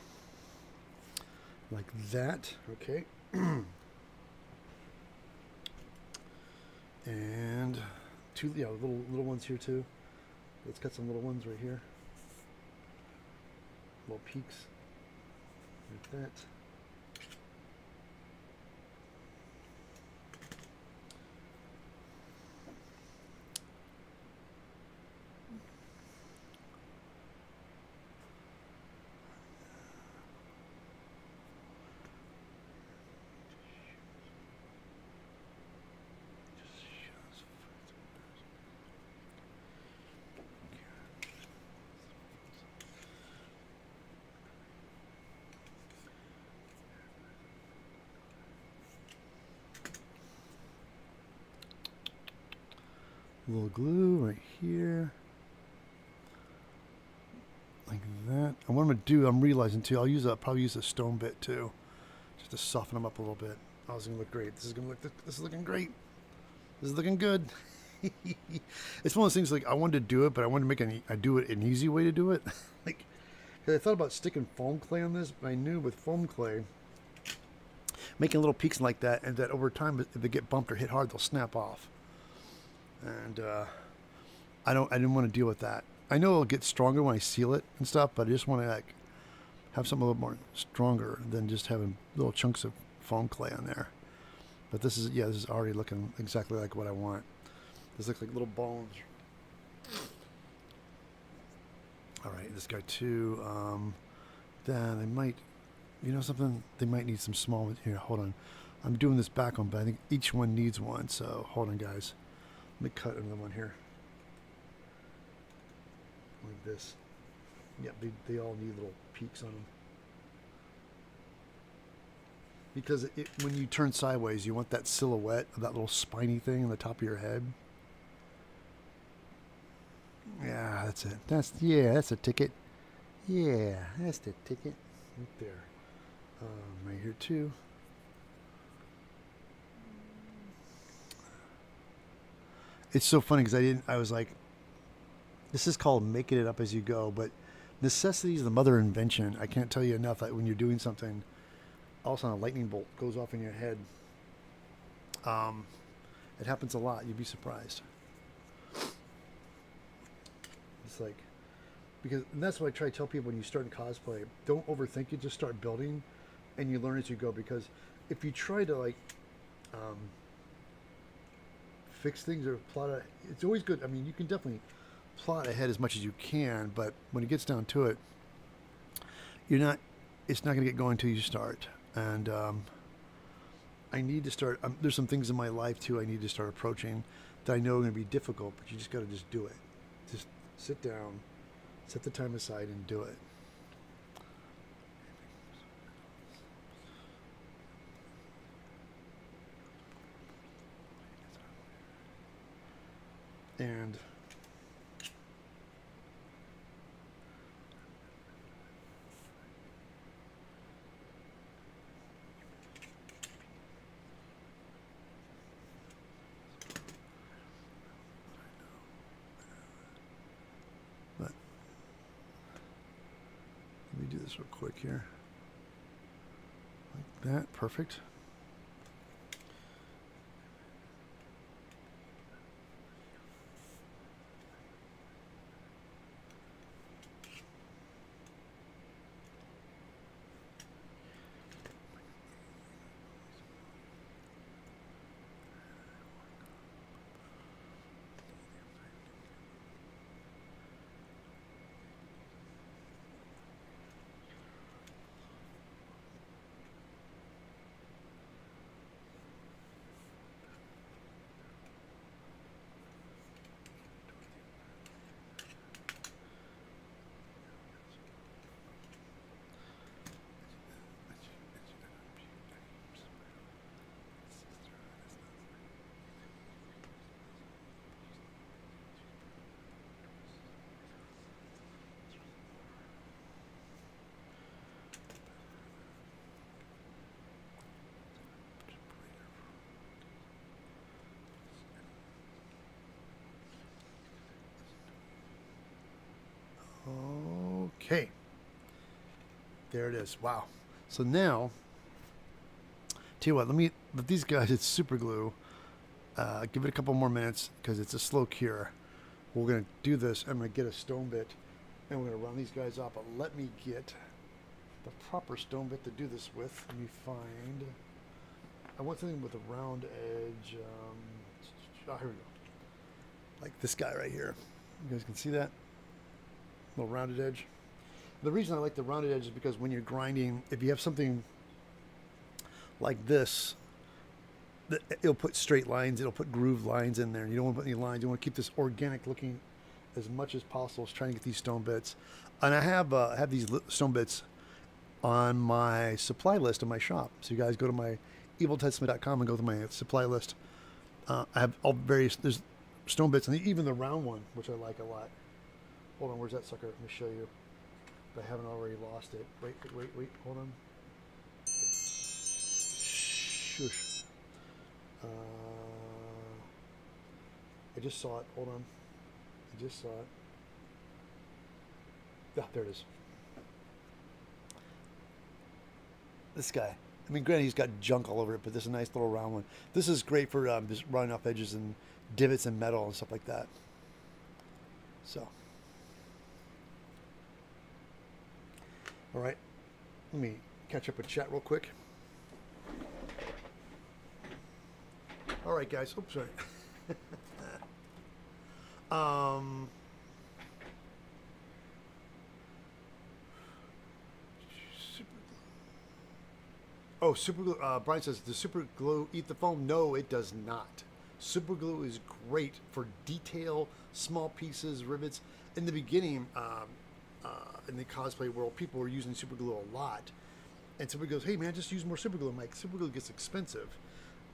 Speaker 1: Like that. Okay. And two, yeah, little ones here too. Let's cut some little ones right here. Little peaks. Like that. A little glue right here. Like that. And what I'm going to do, I'm realizing too, probably use a stone bit too. Just to soften them up a little bit. Oh, this is going to look great. This is looking great. This is looking good. It's one of those things like I wanted to do it, but I wanted to make an easy way to do it. Like, cause I thought about sticking foam clay on this, but I knew with foam clay, making little peaks like that, and that over time, if they get bumped or hit hard, they'll snap off. And I didn't want to deal with that. I know it'll get stronger when I seal it and stuff, but I just want to like have something a little more stronger than just having little chunks of foam clay on there. But this is already looking exactly like what I want. This looks like little bones. All right, this guy too. Then they might, you know something? They might need some small. Here, hold on. I'm doing this back one, but I think each one needs one. So hold on, guys. Let me cut another one here. Like this. Yep, they all need little peaks on them. Because when you turn sideways, you want that silhouette of that little spiny thing on the top of your head. Yeah, that's it. That's a ticket. Yeah, that's the ticket. Right there. Right here too. It's so funny because I was like, this is called making it up as you go, but necessity is the mother of invention. I can't tell you enough that when you're doing something, all of a sudden a lightning bolt goes off in your head. It happens a lot. You'd be surprised. It's like, and that's what I try to tell people when you start in cosplay. Don't overthink it. Just start building, and you learn as you go. Because if you try to like fix things or plot it, it's always good. I mean, you can definitely plot ahead as much as you can, but when it gets down to it, it's not going to get going until you start. And I need to start. There's some things in my life too I need to start approaching that I know are going to be difficult, but you just got to just do it. Just sit down, set the time aside, and do it. And let me do this real quick here. Like that. Perfect. Okay. There it is. Wow. So now, tell you what, let these guys, it's super glue. Give it a couple more minutes because it's a slow cure. We're going to do this. I'm going to get a stone bit and we're going to round these guys up. But let me get the proper stone bit to do this with. Let me find. I want something with a round edge. Here we go. Like this guy right here. You guys can see that? Little rounded edge. The reason I like the rounded edge is because when you're grinding, if you have something like this, it'll put straight lines, it'll put grooved lines in there. You don't want to put any lines. You want to keep this organic looking as much as possible. Trying to get these stone bits. And I have these stone bits on my supply list in my shop. So you guys go to my eviltedsmith.com and go to my supply list. I have all various, there's stone bits, and even the round one, which I like a lot. Hold on, where's that sucker? Let me show you. If I haven't already lost it. Wait, hold on. Shush. I just saw it. Hold on. I just saw it. Ah, there it is. This guy. I mean, granted, he's got junk all over it, but this is a nice little round one. This is great for just running off edges and divots and metal and stuff like that. So. All right. Let me catch up with chat real quick. All right, guys. Oops, sorry. Oh, super glue. Brian says, does super glue eat the foam? No, it does not. Super glue is great for detail, small pieces, rivets. In the beginning, in the cosplay world, people were using super glue a lot. And somebody goes, hey man, just use more super glue. I'm like, super glue gets expensive.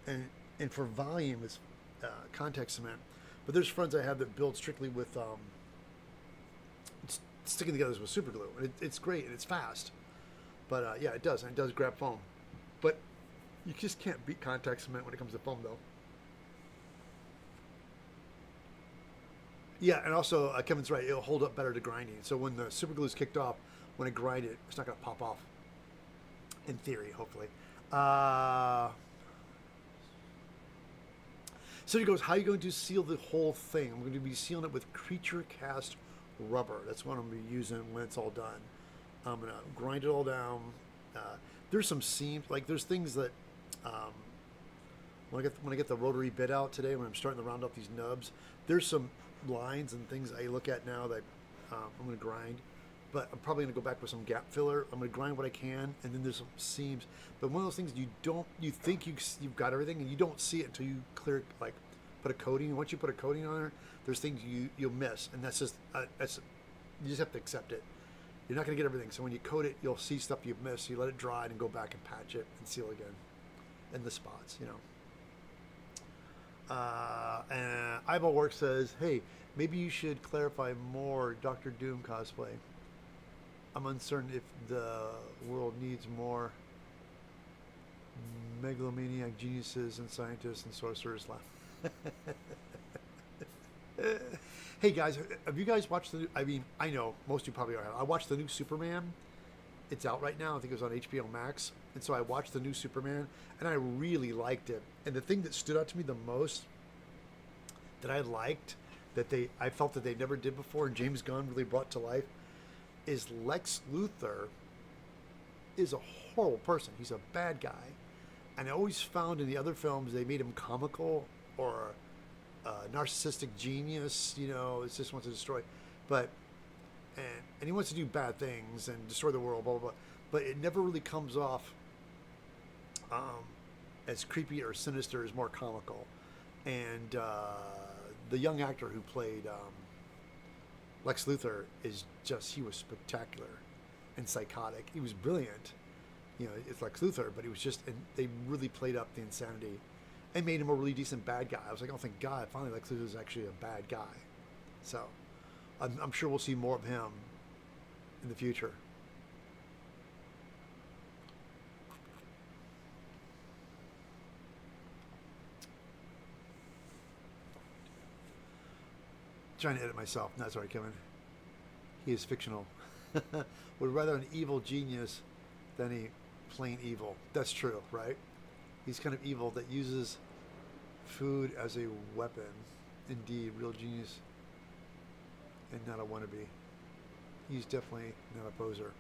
Speaker 1: And for volume, it's contact cement. But there's friends I have that build strictly with sticking together with super glue. And it's great and it's fast. But yeah, it does. And it does grab foam. But you just can't beat contact cement when it comes to foam, though. Yeah, and also Kevin's right. It'll hold up better to grinding. So when the super glue is kicked off, when I grind it, it's not going to pop off. In theory, hopefully. So he goes, how are you going to seal the whole thing? I'm going to be sealing it with creature cast rubber. That's what I'm going to be using when it's all done. I'm going to grind it all down. There's some seams, like there's things that when I get the rotary bit out today, when I'm starting to round up these nubs, there's some lines and things I look at now that I'm going to grind. But I'm probably going to go back with some Gab-Filler. I'm going to grind what I can, and then there's some seams. But one of those things you think you've got everything, and you don't see it until you clear, like put a coating. Once you put a coating on there, there's things you'll miss, and that's you just have to accept it. You're not going to get everything. So when you coat it, you'll see stuff you've missed. You let it dry and go back and patch it and seal again in the spots, you know. And Eyeball Work says, hey, maybe you should clarify more Dr. Doom cosplay. I'm uncertain if the world needs more megalomaniac geniuses and scientists and sorcerers left. Hey guys, have you guys watched the new, I mean, I know most of you probably are. I watched the new Superman. It's out right now. I think it was on HBO Max. And so I watched the new Superman and I really liked it. And the thing that stood out to me the most that I liked, I felt that they never did before, and James Gunn really brought to life, is Lex Luthor is a horrible person. He's a bad guy. And I always found in the other films they made him comical or narcissistic genius, you know, it just wants to destroy. But and he wants to do bad things and destroy the world, blah blah blah. But it never really comes off as creepy or sinister, as more comical. And the young actor who played Lex Luthor he was spectacular and psychotic. He was brilliant. You know, it's Lex Luthor, but he was and they really played up the insanity and made him a really decent bad guy. I was like, oh, thank God, finally Lex Luthor is actually a bad guy. So I'm sure we'll see more of him in the future. Trying to edit myself. That's right, Kevin. He is fictional. Would rather an evil genius than a plain evil. That's true, right? He's kind of evil that uses food as a weapon. Indeed, real genius and not a wannabe. He's definitely not a poser.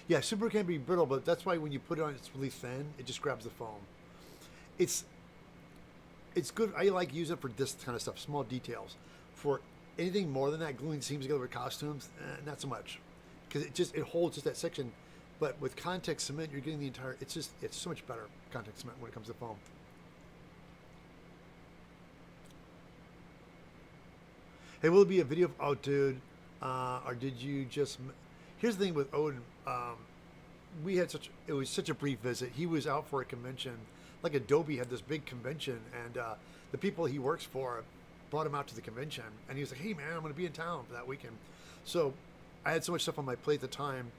Speaker 1: Yeah, super can be brittle, but that's why when you put it on, it's really thin. It just grabs the foam. It's good. I like using it for this kind of stuff, small details. For anything more than that, gluing seams together with costumes, not so much, because it holds just that section. But with contact cement, you're getting the entire. It's so much better contact cement when it comes to foam. Hey, will it be a video? Oh, dude, or did you just? Here's the thing with Odin. It was such a brief visit. He was out for a convention, like Adobe had this big convention, and the people he works for brought him out to the convention, and he was like, "Hey man, I'm going to be in town for that weekend." So I had so much stuff on my plate at the time.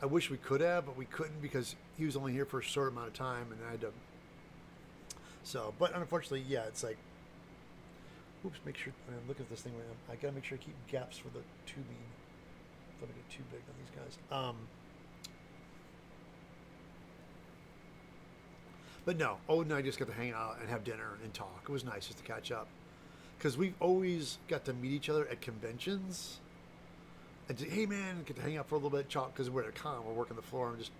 Speaker 1: I wish we could have, but we couldn't because he was only here for a short amount of time, and I had to. So, but unfortunately, yeah, it's like, oops, make sure I'm looking at this thing right now. I got to make sure I keep gaps for the tubing. Don't get too big on these guys. But no, Odin and I just got to hang out and have dinner and talk. It was nice just to catch up. Because we've always got to meet each other at conventions. And say, hey man, get to hang out for a little bit, talk, because we're at a con, we're working the floor and just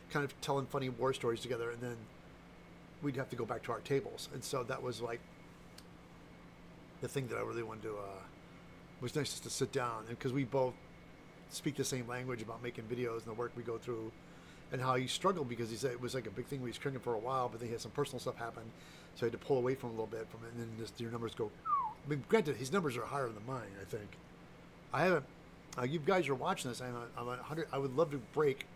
Speaker 1: kind of telling funny war stories together. And then we'd have to go back to our tables. And so that was like the thing that I really wanted to, was nice just to sit down. And because we both speak the same language about making videos and the work we go through, and how he struggled because he said it was like a big thing when he was training for a while, but then he had some personal stuff happen, so he had to pull away from it a little bit from it, and then just your numbers go. I mean, granted, his numbers are higher than mine. I think. I haven't. You guys are watching this. I'm at 100. I would love to break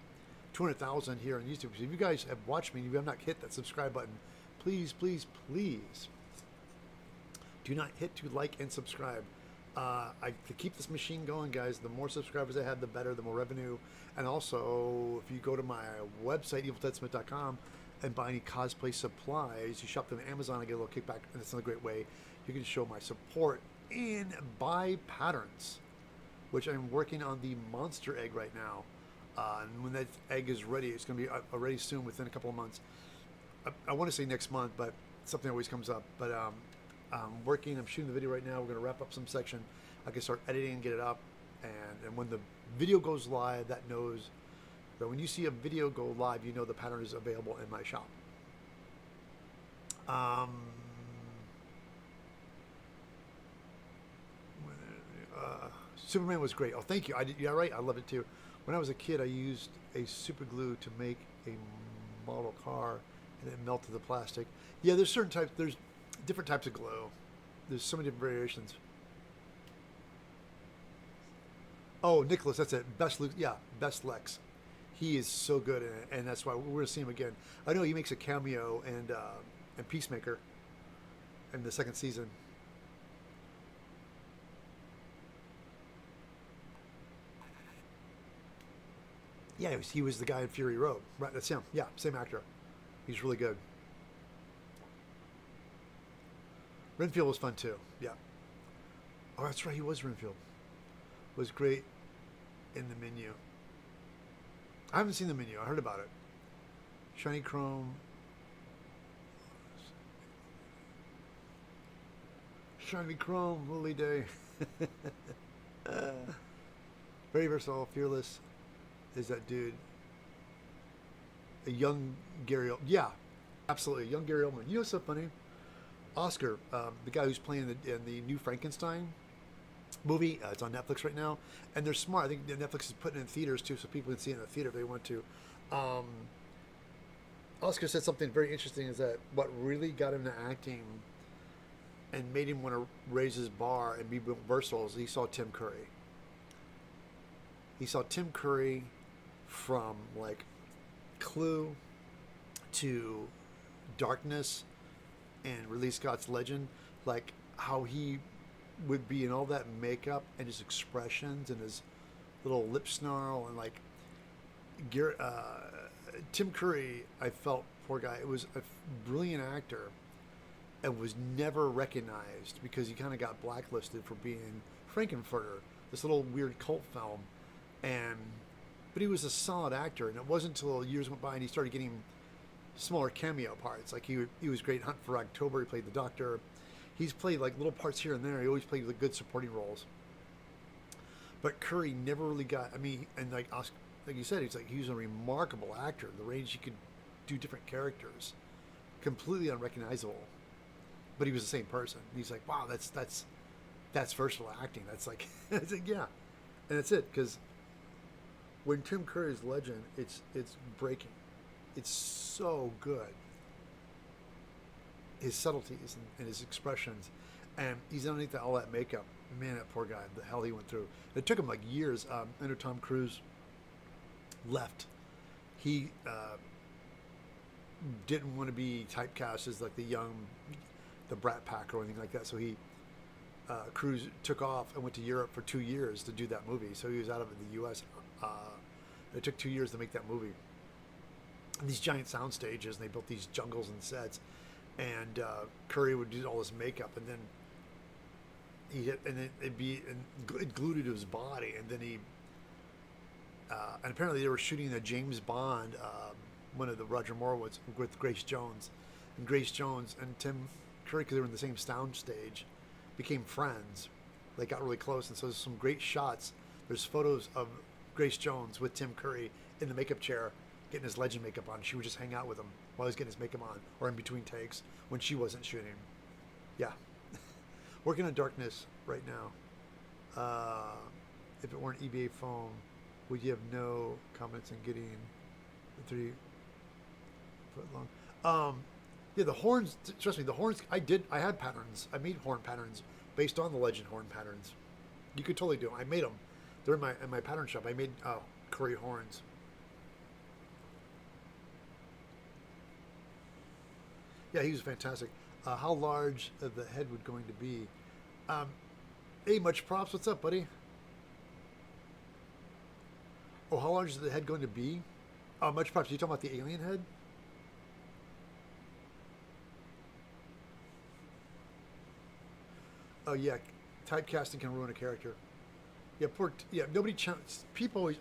Speaker 1: 200,000 here on YouTube. So if you guys have watched me and you have not hit that subscribe button, please, please, please, do not hit to like and subscribe. To keep this machine going, guys, the more subscribers I have, the better, the more revenue. And also, if you go to my website, eviltedsmith.com, and buy any cosplay supplies, you shop them on Amazon, I get a little kickback, and it's another great way you can show my support. And buy patterns, which I'm working on the monster egg right now. And when that egg is ready, it's going to be ready soon, within a couple of months. I want to say next month, but something always comes up. But I'm shooting the video right now. We're going to wrap up some section. I can start editing and get it up. And when the video goes live, that knows that when you see a video go live, you know the pattern is available in my shop. Superman was great. Oh, thank you. Yeah, right. I love it too. When I was a kid, I used a super glue to make a model car, and it melted the plastic. Yeah, there's different types of glue. There's so many different variations. Oh, Nicholas, that's it. Best Lex. He is so good in it, and that's why we're gonna see him again. I know he makes a cameo and Peacemaker in the second season. Yeah, he was the guy in Fury Road. Right, that's him. Yeah, same actor. He's really good. Renfield was fun too. Yeah. Oh, that's right. He was Renfield. Was great in the menu. I haven't seen the menu. I heard about it. Shiny Chrome. Shiny Chrome, Lily Day. Very versatile, fearless. Is that dude? A young Gary Oldman. Yeah, absolutely. A young Gary Oldman. You know what's so funny? Oscar, the guy who's playing in the new Frankenstein movie, it's on Netflix right now, and they're smart. I think Netflix is putting it in theaters too, so people can see it in the theater if they want to. Oscar said something very interesting, is that what really got him to acting and made him want to raise his bar and be versatile is he saw Tim Curry. He saw Tim Curry from like Clue to Darkness and Ridley Scott's Legend, like how he would be in all that makeup and his expressions and his little lip snarl and like Tim Curry, I felt, poor guy, it was a brilliant actor, and was never recognized because he kind of got blacklisted for being Frankenfurter, this little weird cult film. And but he was a solid actor, and it wasn't until years went by and he started getting smaller cameo parts. Like he was great in Hunt for October. He played the Doctor. He's played like little parts here and there. He always played the good supporting roles. But Curry never really got. I mean, and like you said, he was a remarkable actor. The range he could do different characters, completely unrecognizable, but he was the same person. And he's like, wow, that's versatile acting. That's like, it's like, yeah, and that's it. Because when Tim Curry's legend, it's breaking. It's so good. His subtleties and his expressions, and he's underneath all that makeup. Man, that poor guy, the hell he went through. It took him like years. I know Tom Cruise left. He didn't want to be typecast as like the Brat Pack or anything like that. So Cruise took off and went to Europe for 2 years to do that movie. So he was out of the U.S. It took 2 years to make that movie. And these giant sound stages, and they built these jungles and sets. And Curry would do all this makeup, and then it glued it to his body, and then and apparently they were shooting a James Bond, one of the Roger Moore ones with Grace Jones, and Grace Jones and Tim Curry, because they were in the same sound stage, became friends. They got really close, and so there's some great shots. There's photos of Grace Jones with Tim Curry in the makeup chair, getting his legend makeup on. She would just hang out with him while he's getting his makeup on, or in between takes when she wasn't shooting. Yeah. Working on Darkness right now. If it weren't EVA foam, would you have no comments on getting the 3 foot long? Yeah, the horns, trust me, the horns, I had patterns. I made horn patterns based on the legend horn patterns. You could totally do them. I made them. They're in my pattern shop. I made Curry horns. Yeah, he was fantastic. How large the head would going to be? Hey, Much Props, what's up, buddy? Oh, how large is the head going to be? Much Props, are you talking about the alien head? Oh yeah, typecasting can ruin a character. Yeah, nobody.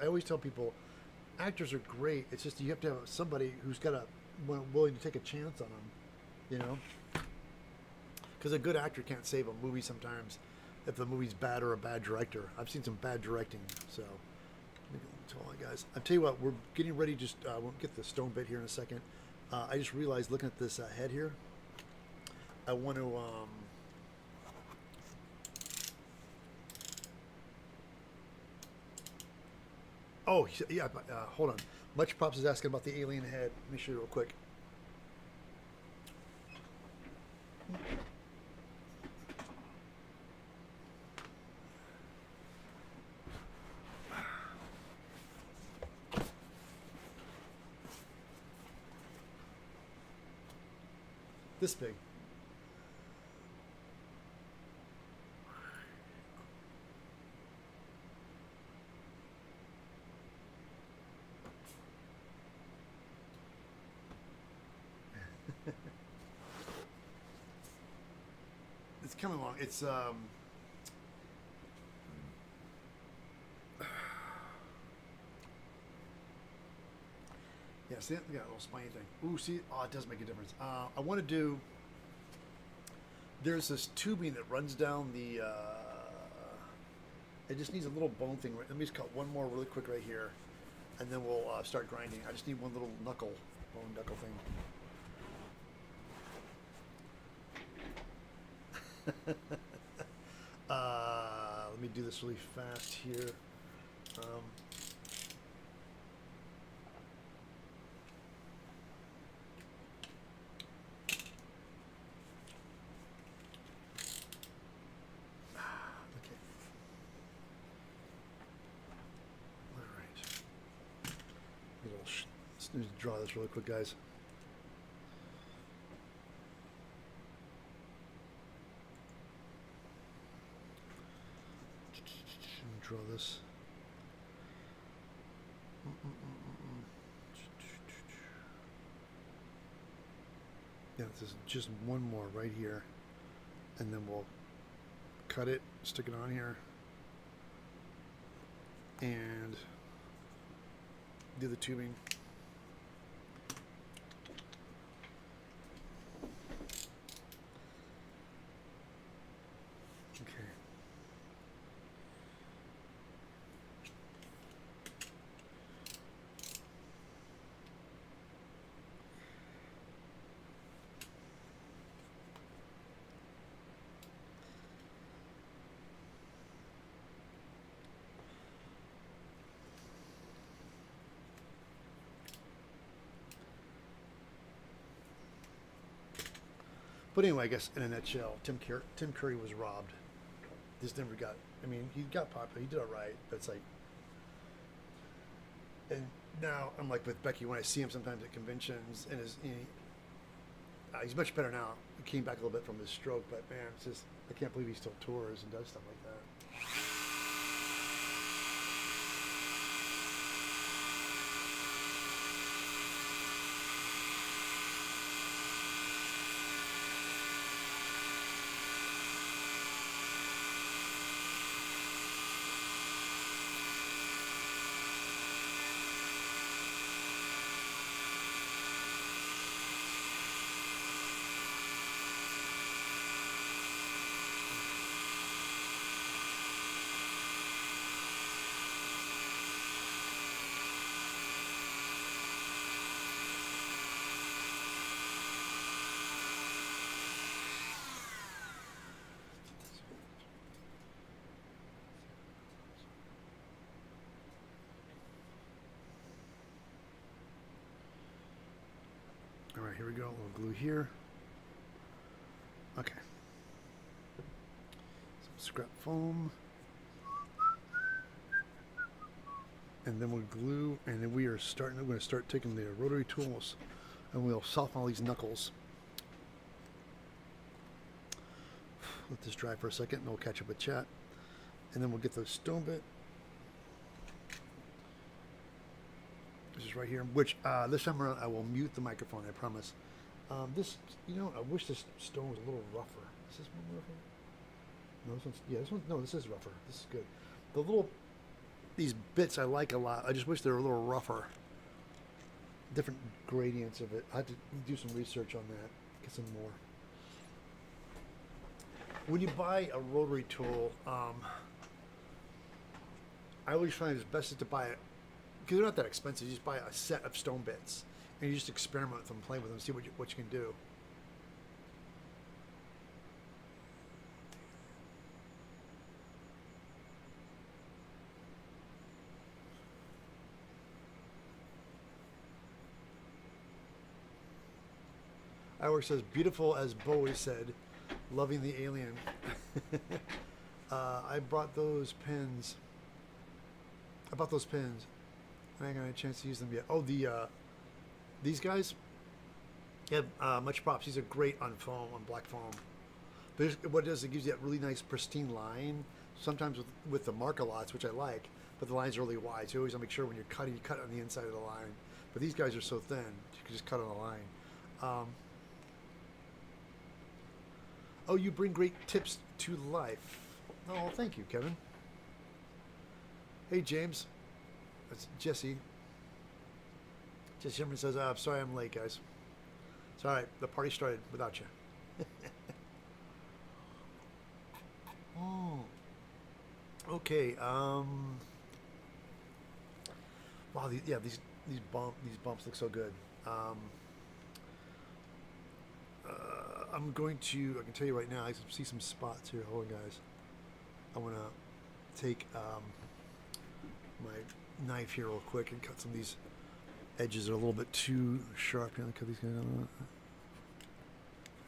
Speaker 1: I always tell people, actors are great. It's just you have to have somebody who's willing to take a chance on them. You know, because a good actor can't save a movie sometimes if the movie's bad or a bad director. I've seen some bad directing, so to all you guys. I'll tell you what, we're getting ready. We'll get the stone bit here in a second. I just realized looking at this head here, I want to oh yeah, hold on. Much Props is asking about the alien head. Let me show you real quick. This big. It's coming along. It's yeah, see, we got a little spiny thing. Ooh, see, oh, it does make a difference. I want to do. There's this tubing that runs down the. It just needs a little bone thing. Let me just cut one more really quick right here, and then we'll start grinding. I just need one little bone knuckle thing. Let me do this really fast here. Let me draw this really quick, guys. Draw this. Yeah, this is just one more right here, and then we'll cut it, stick it on here, and do the tubing. Okay. But anyway, I guess in a nutshell, Tim Curry was robbed. This never got. I mean, he got popular. He did all right, but it's like. And now I'm like with Becky when I see him sometimes at conventions, and he's much better now. He came back a little bit from his stroke, but man, it's just I can't believe he still tours and does stuff like that. All right, here we go. A little glue here. Okay. Some scrap foam. And then we'll glue, and then we're going to start taking the rotary tools, and we'll soften all these knuckles. Let this dry for a second, and we'll catch up with chat. And then we'll get those stone bit. This is right here, which this time around I will mute the microphone, I promise. This, I wish this stone was a little rougher. Is this one rougher? No, this one's, yeah, this one, no, this is rougher. This is good. These bits I like a lot. I just wish they were a little rougher. Different gradients of it. I had to do some research on that, get some more. When you buy a rotary tool, I always find it's best to buy it, because they're not that expensive. You just buy a set of stone bits, and you just experiment with them, play with them, see what you can do. Iwork says, beautiful as Bowie said, loving the alien. I brought those pins. I bought those pins. I ain't got a chance to use them yet. Oh, these guys? Yeah, much props. These are great on foam, on black foam. But what it does, it gives you that really nice pristine line. Sometimes with the Mark-a-Lots, which I like, but the line's really wide. So you always want to make sure when you're cutting, you cut on the inside of the line. But these guys are so thin, you can just cut on the line. Oh, you bring great tips to life. Oh, thank you, Kevin. Hey, James. That's Jesse. Jesse Sherman says, I'm sorry I'm late, guys. It's all right. The party started without you. Okay. Wow. These bumps look so good. I can tell you right now, I can see some spots here. Hold on, guys. I want to take my knife here real quick and cut some of these edges that are a little bit too sharp. I'm going to cut these guys out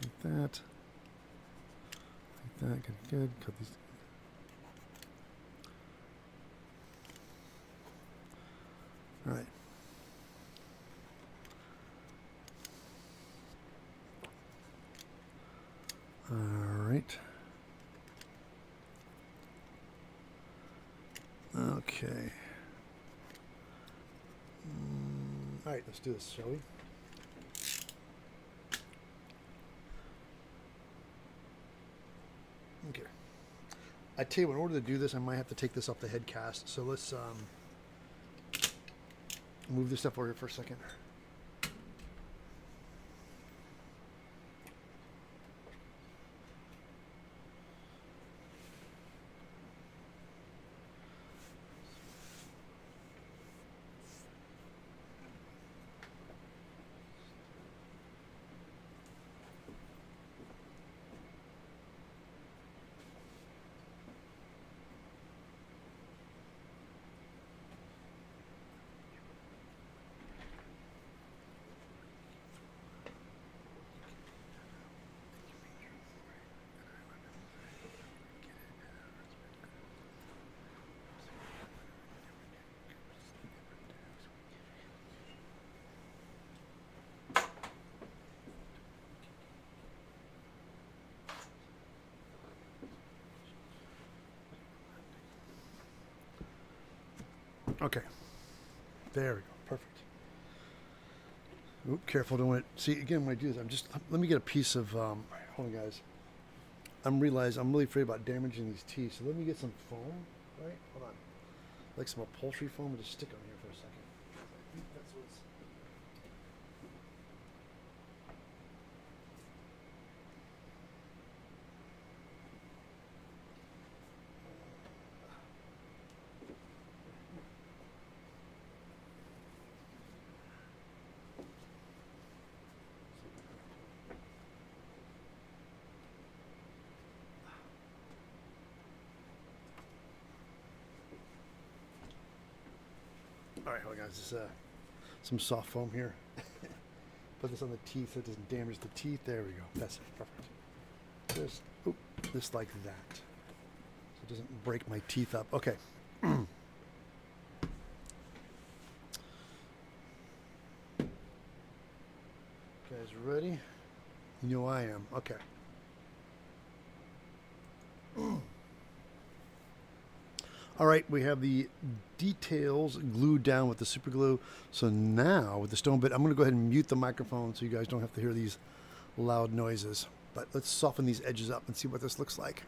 Speaker 1: like that. Like that. Good. Cut these. All right. All right. Okay. All right, let's do this, shall we? I tell you, in order to do this, I might have to take this off the head cast. So let's move this stuff over here for a second. Okay. There we go. Perfect. Oop, careful, don't want it. See, again, when I do this, let me get a piece of, hold on, guys. I'm realizing I'm really afraid about damaging these teeth, so let me get some foam, right? Hold on. Like some upholstery foam, and just stick on here for a second. I think that's what's. All right, hold on, guys. This is some soft foam here. Put this on the teeth so it doesn't damage the teeth. There we go. That's perfect. Just like that. So it doesn't break my teeth up. Okay. Guys ready? You know I am. Okay. All right, we have the details glued down with the super glue. So now with the stone bit, I'm going to go ahead and mute the microphone so you guys don't have to hear these loud noises. But let's soften these edges up and see what this looks like.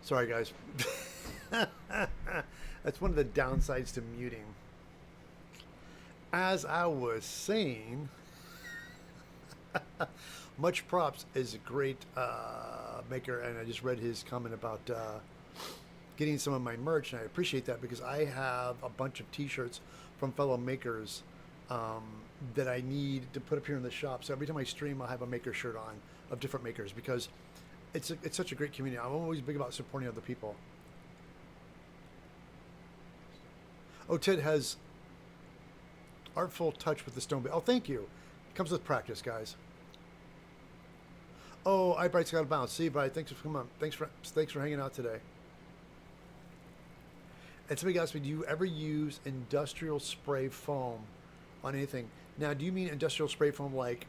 Speaker 1: Sorry, guys. That's one of the downsides to muting. As I was saying, Much Props is a great maker, and I just read his comment about getting some of my merch, and I appreciate that because I have a bunch of T-shirts from fellow makers that I need to put up here in the shop. So every time I stream, I'll have a maker shirt on of different makers because it's such a great community. I'm always big about supporting other people. Oh, Ted has artful touch with the stone. Oh, thank you. It comes with practice, guys. Oh, Eyebright's got a bounce. See, Bright, thanks for coming on. Thanks for hanging out today. And somebody asked me, do you ever use industrial spray foam on anything? Now, do you mean industrial spray foam like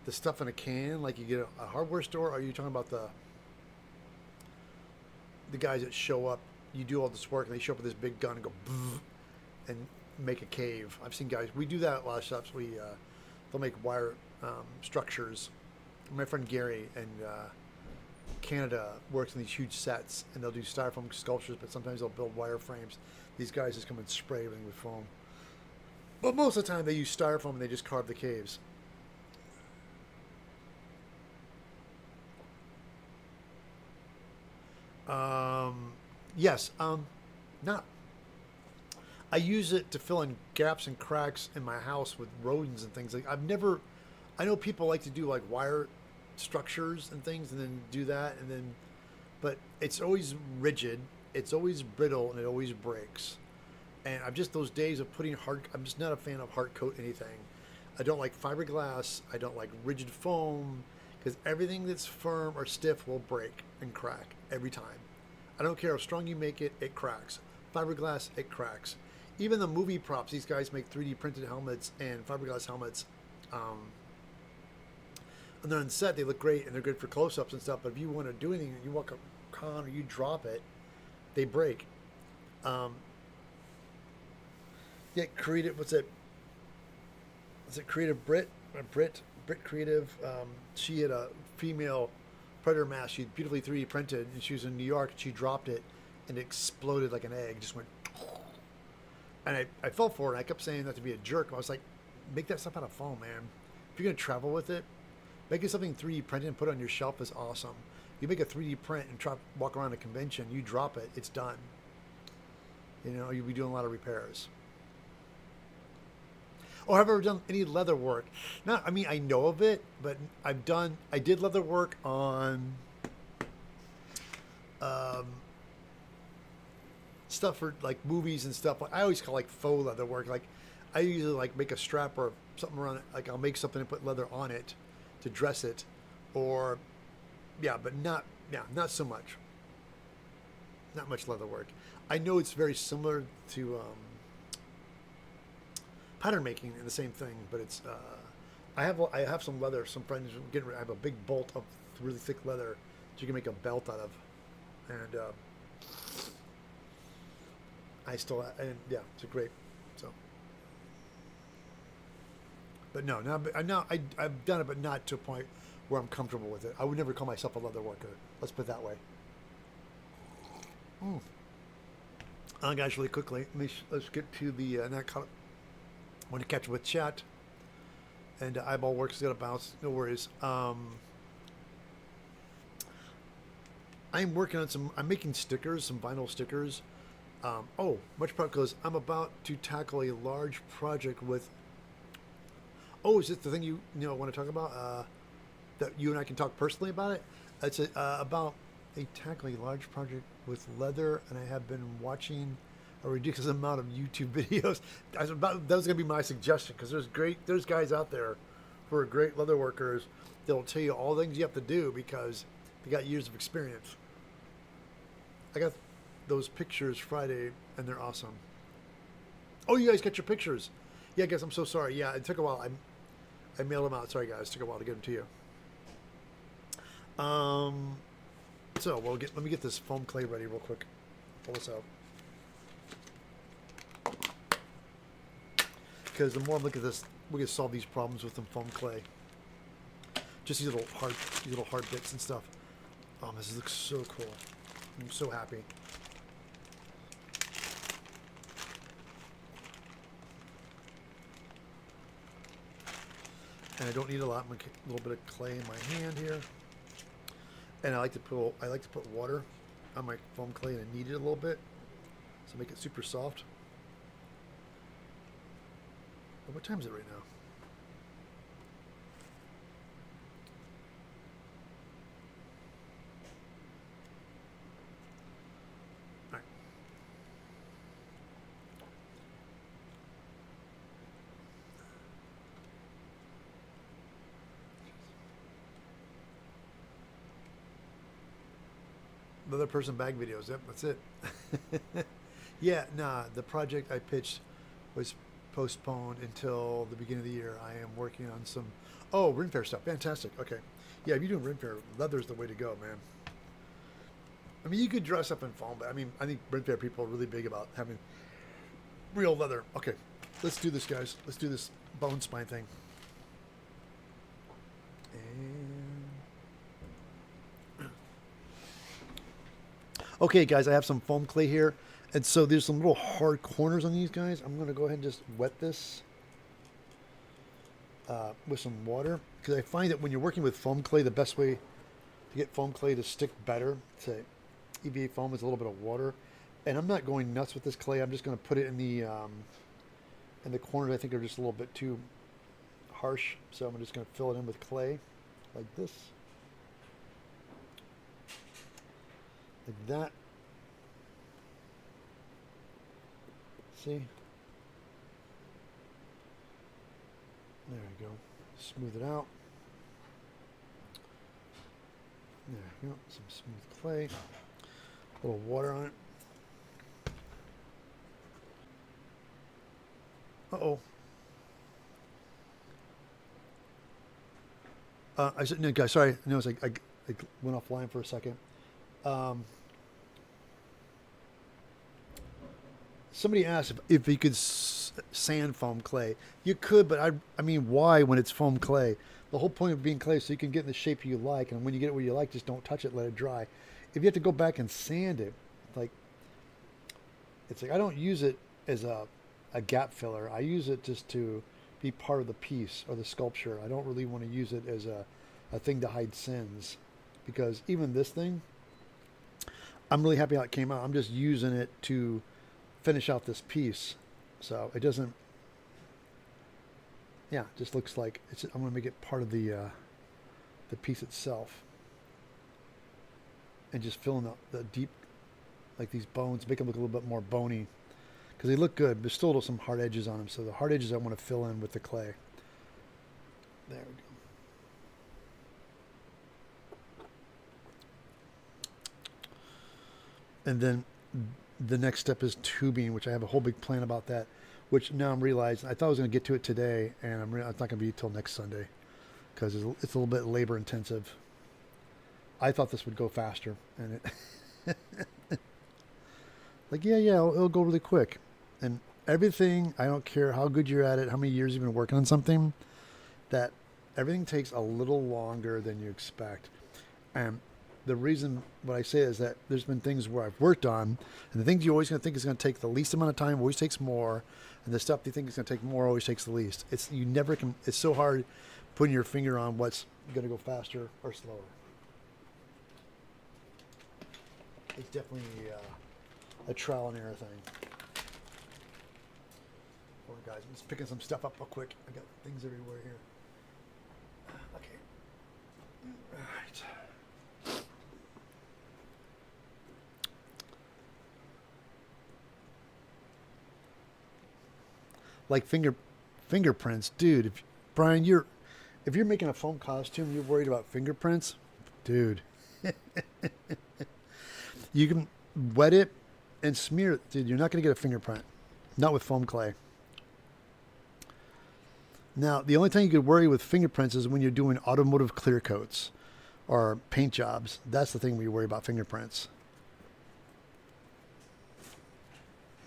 Speaker 1: the stuff in a can, like you get a hardware store, or are you talking about the guys that show up, you do all this work, and they show up with this big gun and go, and make a cave? I've seen guys, we do that at a lot of shops. They'll make wire structures. My friend Gary in Canada works in these huge sets, and they'll do styrofoam sculptures, but sometimes they'll build wire frames. These guys just come and spray everything with foam. But most of the time they use styrofoam and they just carve the caves. Yes, not. I use it to fill in gaps and cracks in my house with rodents and things. Like I know people like to do like wire structures and things and then do that and then, but it's always rigid, it's always brittle, and it always breaks. And I'm just those days of I'm just not a fan of hard coat anything. I don't like fiberglass. I don't like rigid foam because everything that's firm or stiff will break and crack every time. I don't care how strong you make it, it cracks. Fiberglass, it cracks. Even the movie props, these guys make 3D printed helmets and fiberglass helmets. And they're on set, they look great and they're good for close-ups and stuff, but if you want to do anything, you walk a con or you drop it, they break. Yeah, Creative, what's it? Was it Creative Brit Creative? She had a female predator mask. She beautifully 3D printed, and she was in New York. And she dropped it, and it exploded like an egg. Just went, and I fell for it. And I kept saying not to be a jerk. I was like, make that stuff out of foam, man. If you're gonna travel with it, making something 3D printed and put it on your shelf is awesome. You make a 3D print and walk around a convention, you drop it, it's done. You know, you'll be doing a lot of repairs. Oh, have I ever done any leather work? No, I mean, I know of it, but I did leather work on stuff for like movies and stuff. I always call like faux leather work. Like I usually like make a strap or something around it. Like I'll make something and put leather on it to dress it, or but not so much. Not much leather work. I know it's very similar to pattern making and the same thing, but it's I have some leather. Some friends I have a big bolt of really thick leather that you can make a belt out of, and I still it's a great so. But no, I've done it, but not to a point where I'm comfortable with it. I would never call myself a leather worker. Let's put it that way. Guys, really quickly, let's get to the I want to catch up with chat. And Eyeball Works got to bounce. No worries. I'm working on I'm making stickers, some vinyl stickers. Much Proud goes, I'm about to tackle a large project with. Oh, is this the thing you want to talk about? That you and I can talk personally about it? It's about tackling a large project with leather, and I have been watching a ridiculous amount of YouTube videos. That was going to be my suggestion, because there's guys out there who are great leather workers that will tell you all the things you have to do because they got years of experience. I got those pictures Friday, and they're awesome. Oh, you guys got your pictures. Yeah, I guess I'm so sorry. Yeah, it took a while. I mailed them out. Sorry, guys. It took a while to get them to you. So let me get this foam clay ready real quick. Pull this out. Because the more I look at this, we can solve these problems with some foam clay. Just these little hard bits and stuff. Oh, this looks so cool. I'm so happy. And I don't need a lot. A little bit of clay in my hand here. And I like to put water on my foam clay and knead it a little bit to make it super soft. But what time is it right now? All right. Another person bag videos. Yep, that's it. Yeah, nah, the project I pitched was postponed until the beginning of the year. I am working on some, oh, rim fair stuff. Fantastic. Okay. Yeah, if you're doing rim fair, leather's the way to go, man. I mean, you could dress up in foam, but I mean, I think rim fair people are really big about having real leather. Okay, let's do this, guys. Let's do this bone spine thing. And okay, guys, I have some foam clay here. And so there's some little hard corners on these guys. I'm going to go ahead and just wet this with some water. Because I find that when you're working with foam clay, the best way to get foam clay to stick better to EVA foam is a little bit of water. And I'm not going nuts with this clay. I'm just going to put it in the corners I think are just a little bit too harsh. So I'm just going to fill it in with clay like this. Like that. See? There we go. Smooth it out. There we go. Some smooth clay. A little water on it. Uh-oh. I said, no, guys, sorry. No, it's like I went offline for a second. Somebody asked if you could sand foam clay. You could, but I mean, why when it's foam clay? The whole point of being clay is so you can get in the shape you like, and when you get it where you like, just don't touch it, let it dry. If you have to go back and sand it, it's like I don't use it as a gap filler. I use it just to be part of the piece or the sculpture. I don't really want to use it as a thing to hide sins, because even this thing, I'm really happy how it came out. I'm just using it to finish out this piece, so it doesn't, yeah, it just looks like it's, I'm going to make it part of the piece itself, and just fill in the deep, like these bones, make them look a little bit more bony, because they look good. There's still some hard edges on them, so the hard edges I want to fill in with the clay. There we go. And then the next step is tubing, which I have a whole big plan about that, which now I'm realizing I thought I was going to get to it today, and it's not going to be until next Sunday, because it's a little bit labor intensive. I thought this would go faster, and it like, yeah, it'll go really quick. And everything, I don't care how good you're at it, how many years you've been working on something, that everything takes a little longer than you expect. And the reason what I say is that there's been things where I've worked on, and the things you're always going to think is going to take the least amount of time always takes more, and the stuff you think is going to take more always takes the least. You never can. It's so hard putting your finger on what's going to go faster or slower. It's definitely a trial and error thing. Hold on, guys. I'm just picking some stuff up real quick. I got things everywhere here. Okay. All right. Like fingerprints, dude. Brian, if you're making a foam costume, you're worried about fingerprints, dude. You can wet it and smear it, dude. You're not going to get a fingerprint, not with foam clay. Now, the only time you could worry with fingerprints is when you're doing automotive clear coats or paint jobs. That's the thing where you worry about fingerprints.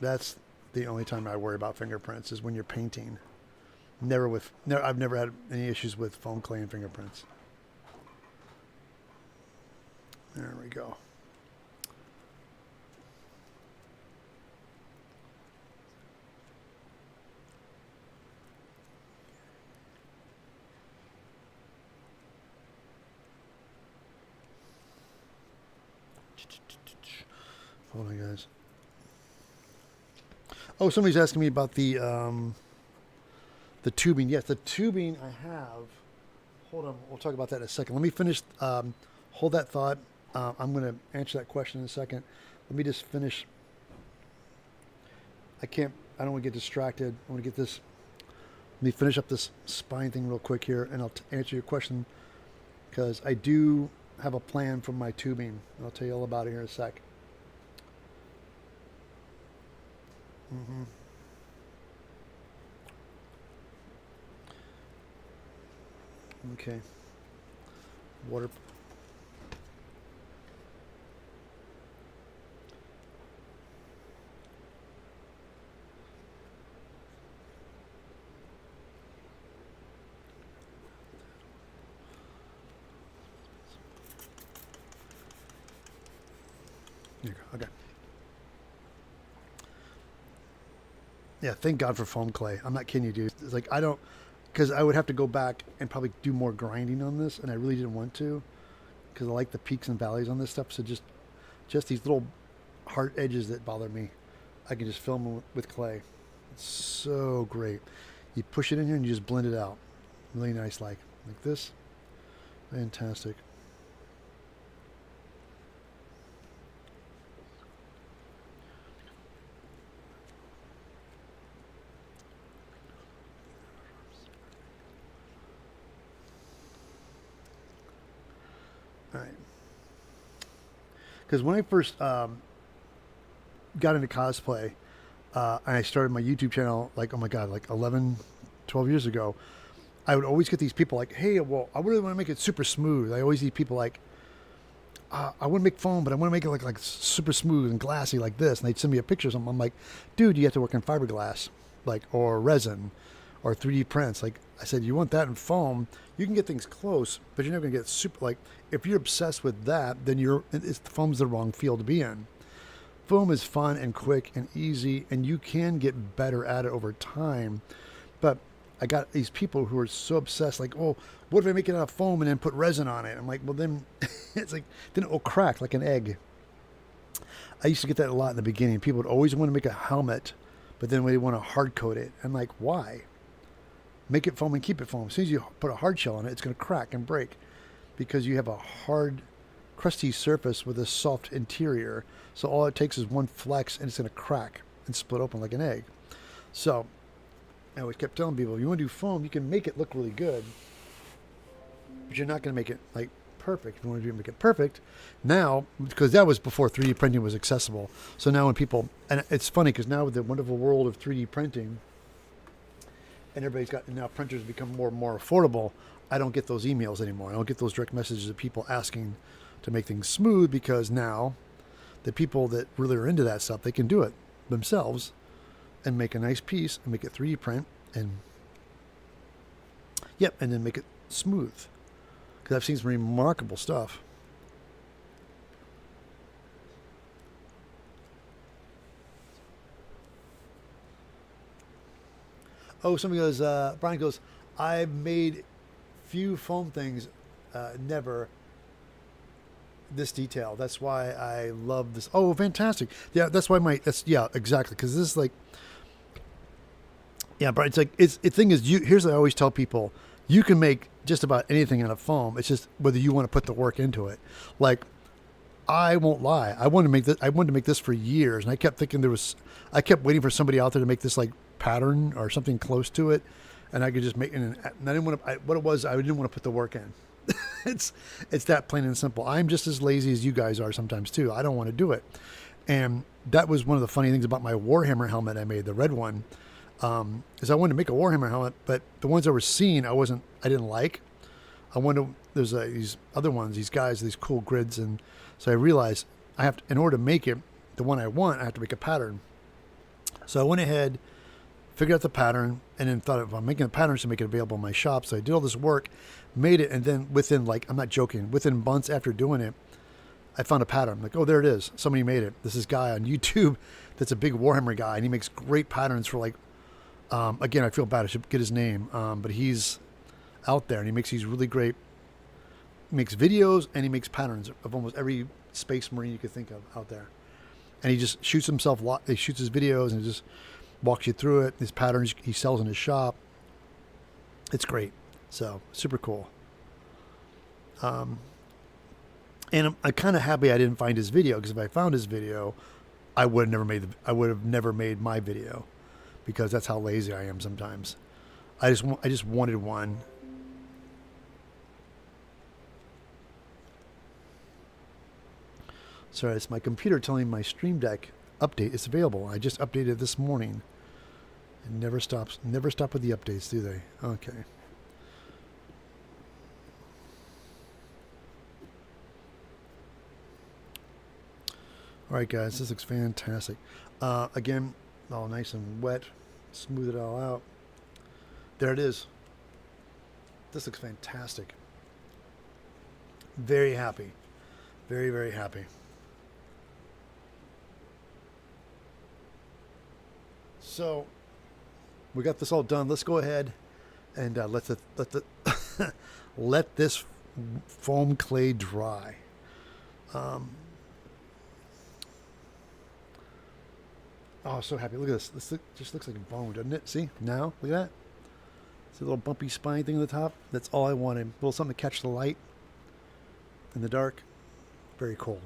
Speaker 1: That's the only time I worry about fingerprints is when you're painting. I've never had any issues with foam clay and fingerprints. There we go. Hold on, guys. Oh, somebody's asking me about the tubing. Yes, the tubing I have. Hold on, we'll talk about that in a second. Let me finish. Hold that thought. I'm going to answer that question in a second. Let me just finish. I don't want to get distracted. I want to get this. Let me finish up this spine thing real quick here, and I'll answer your question, because I do have a plan for my tubing. I'll tell you all about it here in a sec. Okay. Water. There you go. Okay. Yeah, thank God for foam clay. I'm not kidding you, dude. It's like, because I would have to go back and probably do more grinding on this, and I really didn't want to, because I like the peaks and valleys on this stuff. So just these little hard edges that bother me, I can just fill them with clay. It's so great. You push it in here and you just blend it out. Really nice, like this. Fantastic. All right. Because when I first got into cosplay, and I started my YouTube channel, like, oh my God, like 11, 12 years ago, I would always get these people like, hey, well, I really want to make it super smooth. I always see people like, I want to make foam, but I want to make it like super smooth and glassy like this. And they'd send me a picture of something. I'm like, dude, you have to work in fiberglass, like, or resin, or 3D prints. Like I said, you want that in foam, you can get things close, but you're never gonna get super, like, if you're obsessed with that, then foam's the wrong field to be in. Foam is fun and quick and easy, and you can get better at it over time. But I got these people who are so obsessed, like, oh, what if I make it out of foam and then put resin on it? I'm like, well, then it's like, then it will crack like an egg. I used to get that a lot in the beginning. People would always want to make a helmet, but then they want to hard coat it. I'm like, why? Make it foam and keep it foam. As soon as you put a hard shell on it, it's going to crack and break, because you have a hard, crusty surface with a soft interior. So all it takes is one flex and it's going to crack and split open like an egg. So I always kept telling people, if you want to do foam, you can make it look really good, but you're not going to make it like perfect. If you want to make it perfect now, because that was before 3D printing was accessible. So now when people, and it's funny because now with the wonderful world of 3D printing, and now printers become more and more affordable, I don't get those emails anymore. I don't get those direct messages of people asking to make things smooth, because now the people that really are into that stuff, they can do it themselves and make a nice piece and make it 3D print and and then make it smooth. Because I've seen some remarkable stuff. Oh, somebody goes, Brian goes, I've made few foam things, never this detail. That's why I love this. Oh, fantastic. Yeah, that's why yeah, exactly. Because this is like, yeah, but it's like, the thing is, here's what I always tell people, you can make just about anything out of foam. It's just whether you want to put the work into it. Like, I won't lie. I wanted to make this for years, and I kept thinking I kept waiting for somebody out there to make this like pattern or something close to it, and I could just make it. And I didn't want to. What it was, I didn't want to put the work in. It's that plain and simple. I'm just as lazy as you guys are sometimes too. I don't want to do it, and that was one of the funny things about my Warhammer helmet I made, the red one, is I wanted to make a Warhammer helmet, but the ones I was seeing, I didn't like. I wanted there's these other ones, these guys, these cool grids, and so I realized I have to, in order to make it the one I want, I have to make a pattern. So I went ahead, figured out the pattern, and then thought, if I'm making a pattern, to make it available in my shop. So I did all this work, made it, and then within, like, I'm not joking, within months after doing it, I found a pattern. I'm like, oh, there it is. Somebody made it. This is a guy on YouTube that's a big Warhammer guy, and he makes great patterns for like. Again, I feel bad. I should get his name, but he's out there, and he makes these really great. He makes videos and he makes patterns of almost every Space Marine you could think of out there, and he just shoots himself. He shoots his videos and he just walks you through it. His patterns he sells in his shop. It's great. So super cool. And I'm kind of happy I didn't find his video, because if I found his video, I would have never made my video, because that's how lazy I am sometimes. I just wanted one. Sorry, it's my computer telling me my Stream Deck update is available. I just updated this morning. It never stops. Never stop with the updates, do they? Okay. All right, guys, this looks fantastic. Again, all nice and wet. Smooth it all out. There it is. This looks fantastic. Very happy. Very, very happy. So we got this all done. Let's go ahead and let this foam clay dry. Oh, so happy. Look at this. This just looks like bone, doesn't it? See? Now? Look at that. See a little bumpy spine thing on the top? That's all I wanted. A little something to catch the light in the dark. Very cool.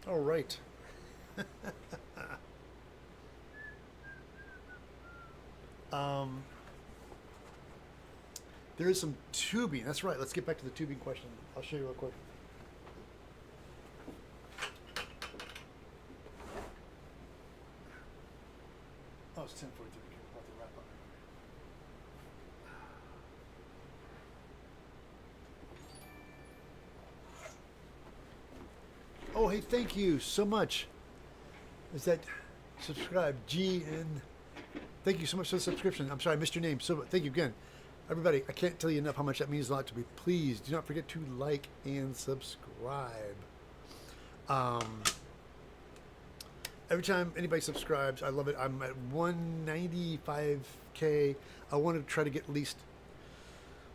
Speaker 1: All right. There is some tubing. That's right. Let's get back to the tubing question. I'll show you real quick. Oh, it's 10:42. About to wrap up. Oh, hey, thank you so much. Is that subscribe? G and thank you so much for the subscription. I'm sorry, I missed your name. So thank you again. Everybody, I can't tell you enough how much that means a lot to me. Please do not forget to like and subscribe. Every time anybody subscribes, I love it. I'm at 195K. I want to try to get at least,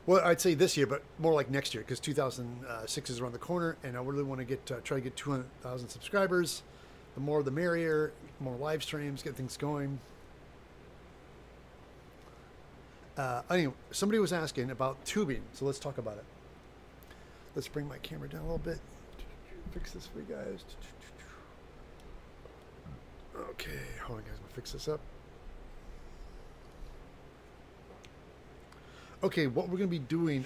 Speaker 1: well, I'd say this year, but more like next year, because 2006 is around the corner, and I really want to get try to get 200,000 subscribers. The more, the merrier. More live streams, get things going. Anyway, somebody was asking about tubing, so let's talk about it. Let's bring my camera down a little bit. Fix this for you guys. Okay, hold on, guys. I'm gonna fix this up. Okay, what we're gonna be doing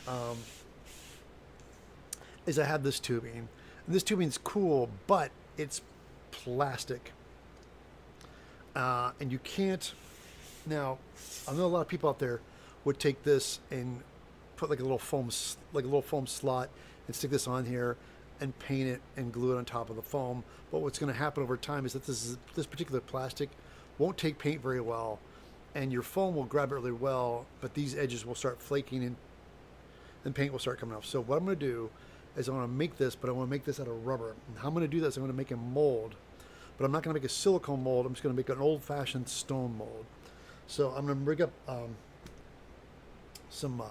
Speaker 1: is I have this tubing, and this tubing's cool, but it's plastic, and you can't. Now, I know a lot of people out there would take this and put like a little foam slot and stick this on here and paint it and glue it on top of the foam. But what's going to happen over time is that this particular plastic won't take paint very well, and your foam will grab it really well, but these edges will start flaking and paint will start coming off. So what I'm going to do is I'm going to make this, but I want to make this out of rubber. And how I'm going to do this, I'm going to make a mold, but I'm not going to make a silicone mold. I'm just going to make an old-fashioned stone mold. So I'm going to rig up some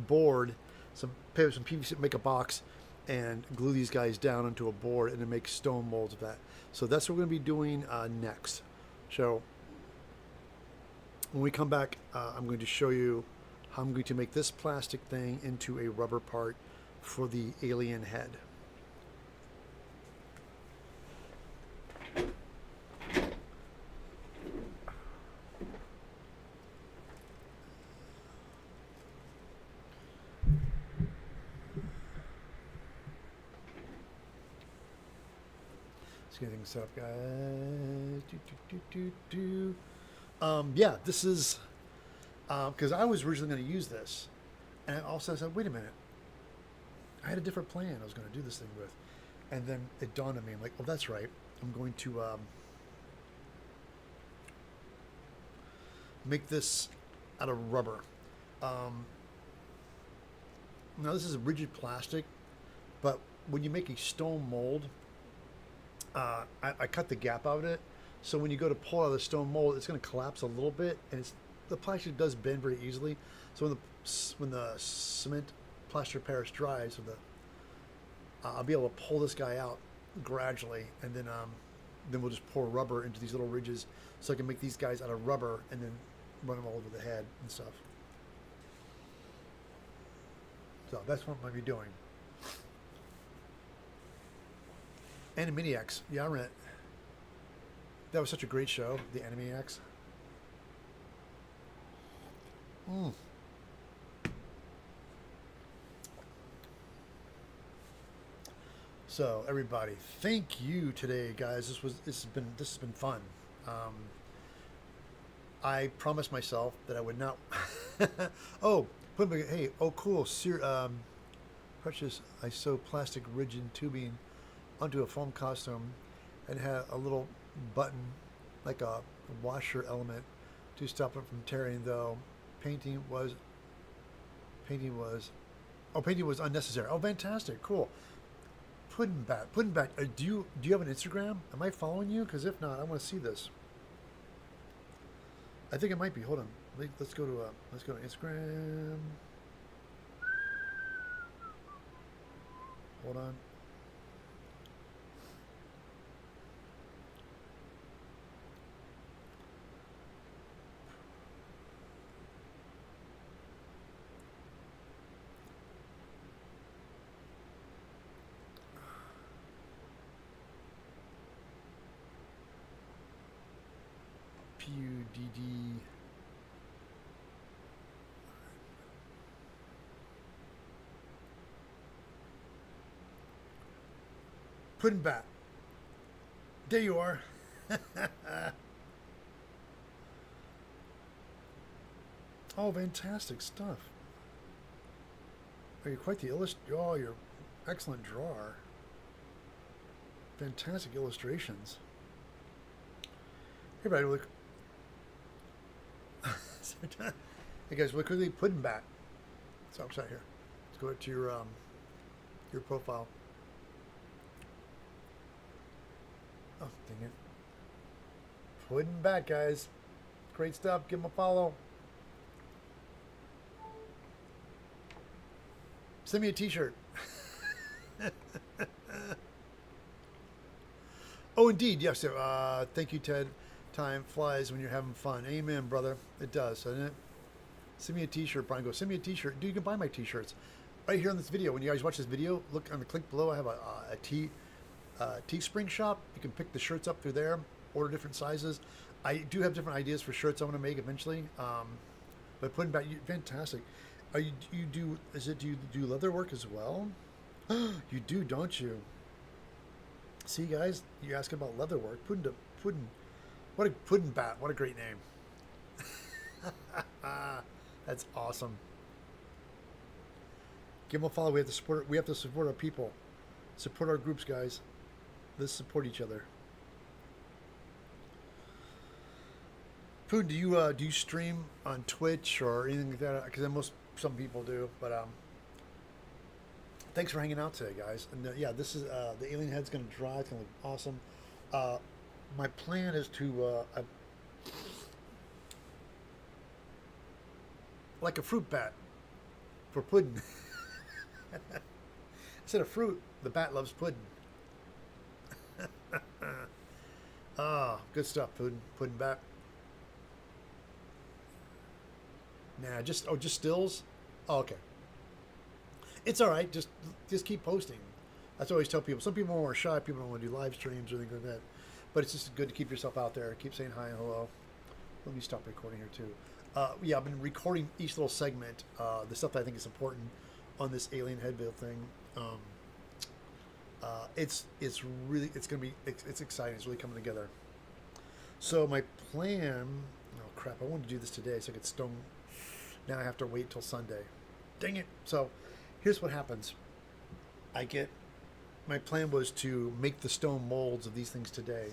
Speaker 1: board, some PVC, make a box, and glue these guys down onto a board, and then make stone molds of that. So that's what we're going to be doing next. So when we come back, I'm going to show you how I'm going to make this plastic thing into a rubber part for the alien head. Let's get things set up, guys. Yeah, this is because I was originally going to use this, and also I said, wait a minute, I had a different plan I was going to do this thing with, and then it dawned on me. I'm like, oh, that's right. I'm going to make this out of rubber. Now this is a rigid plastic, but when you make a stone mold, I cut the gap out of it, so when you go to pull out of the stone mold, it's going to collapse a little bit, and the plastic does bend very easily. So when the cement plaster Paris dries, so I'll be able to pull this guy out gradually, and then we'll just pour rubber into these little ridges, so I can make these guys out of rubber and then run them all over the head and stuff. So that's what I'm going to be doing. Animaniacs. Yeah, I ran. That was such a great show, the Animaniacs. So everybody, thank you today, guys. This has been fun. I promised myself that I would not. Oh, hey, oh cool. Precious. I sew plastic rigid tubing onto a foam costume and had a little button like a washer element to stop it from tearing, though painting was unnecessary. Oh, fantastic. Cool. Puddin' Bat, do you have an Instagram? Am I following you? Because if not, I want to see this. I think it might be. Hold on. Let's go to Instagram. Hold on. PUDD. Puddin' Bat. There you are. Oh, fantastic stuff. Oh, you're quite the Oh, you're excellent drawer. Fantastic illustrations. Hey, everybody, look. Hey guys, look quickly. Puddin' Bat. So I'm here. Let's go to your profile. Oh, dang it. Puddin' Bat, guys. Great stuff. Give them a follow. Send me a t-shirt. Oh, indeed. Yes. Thank you, Ted. Time flies when you're having fun. Amen, brother. It does, doesn't it? Send me a t-shirt, Brian. Go, send me a t-shirt. Dude, you can buy my t-shirts. Right here on this video. When you guys watch this video, look on the click below. I have a Teespring shop. You can pick the shirts up through there. Order different sizes. I do have different ideas for shirts I want to make eventually. But Puddin' Bat, fantastic. Do you do leather work as well? You do, don't you? See, guys, you're asking about leather work. Puddin'. What a Puddin' Bat. What a great name. That's awesome. Give them a follow. We have to support our people. Support our groups, guys. Let's support each other. Poon, do you stream on Twitch or anything like that? Because some people do. But thanks for hanging out today, guys. And yeah, this is the alien head's gonna dry. It's gonna look awesome. My plan is to like a fruit bat for pudding. Instead of fruit, the bat loves pudding. Good stuff, Puddin' Bat. Nah, just stills. Oh, okay. It's all right. Just keep posting. That's what I always tell people. Some people are more shy. People don't want to do live streams or anything like that. But it's just good to keep yourself out there. Keep saying hi and hello. Let me stop recording here too. Yeah, I've been recording each little segment. The stuff that I think is important on this alien head build thing. It's exciting. It's really coming together. So my plan. Oh crap! I wanted to do this today so I could stone. Now I have to wait till Sunday. Dang it! So here's what happens. My plan was to make the stone molds of these things today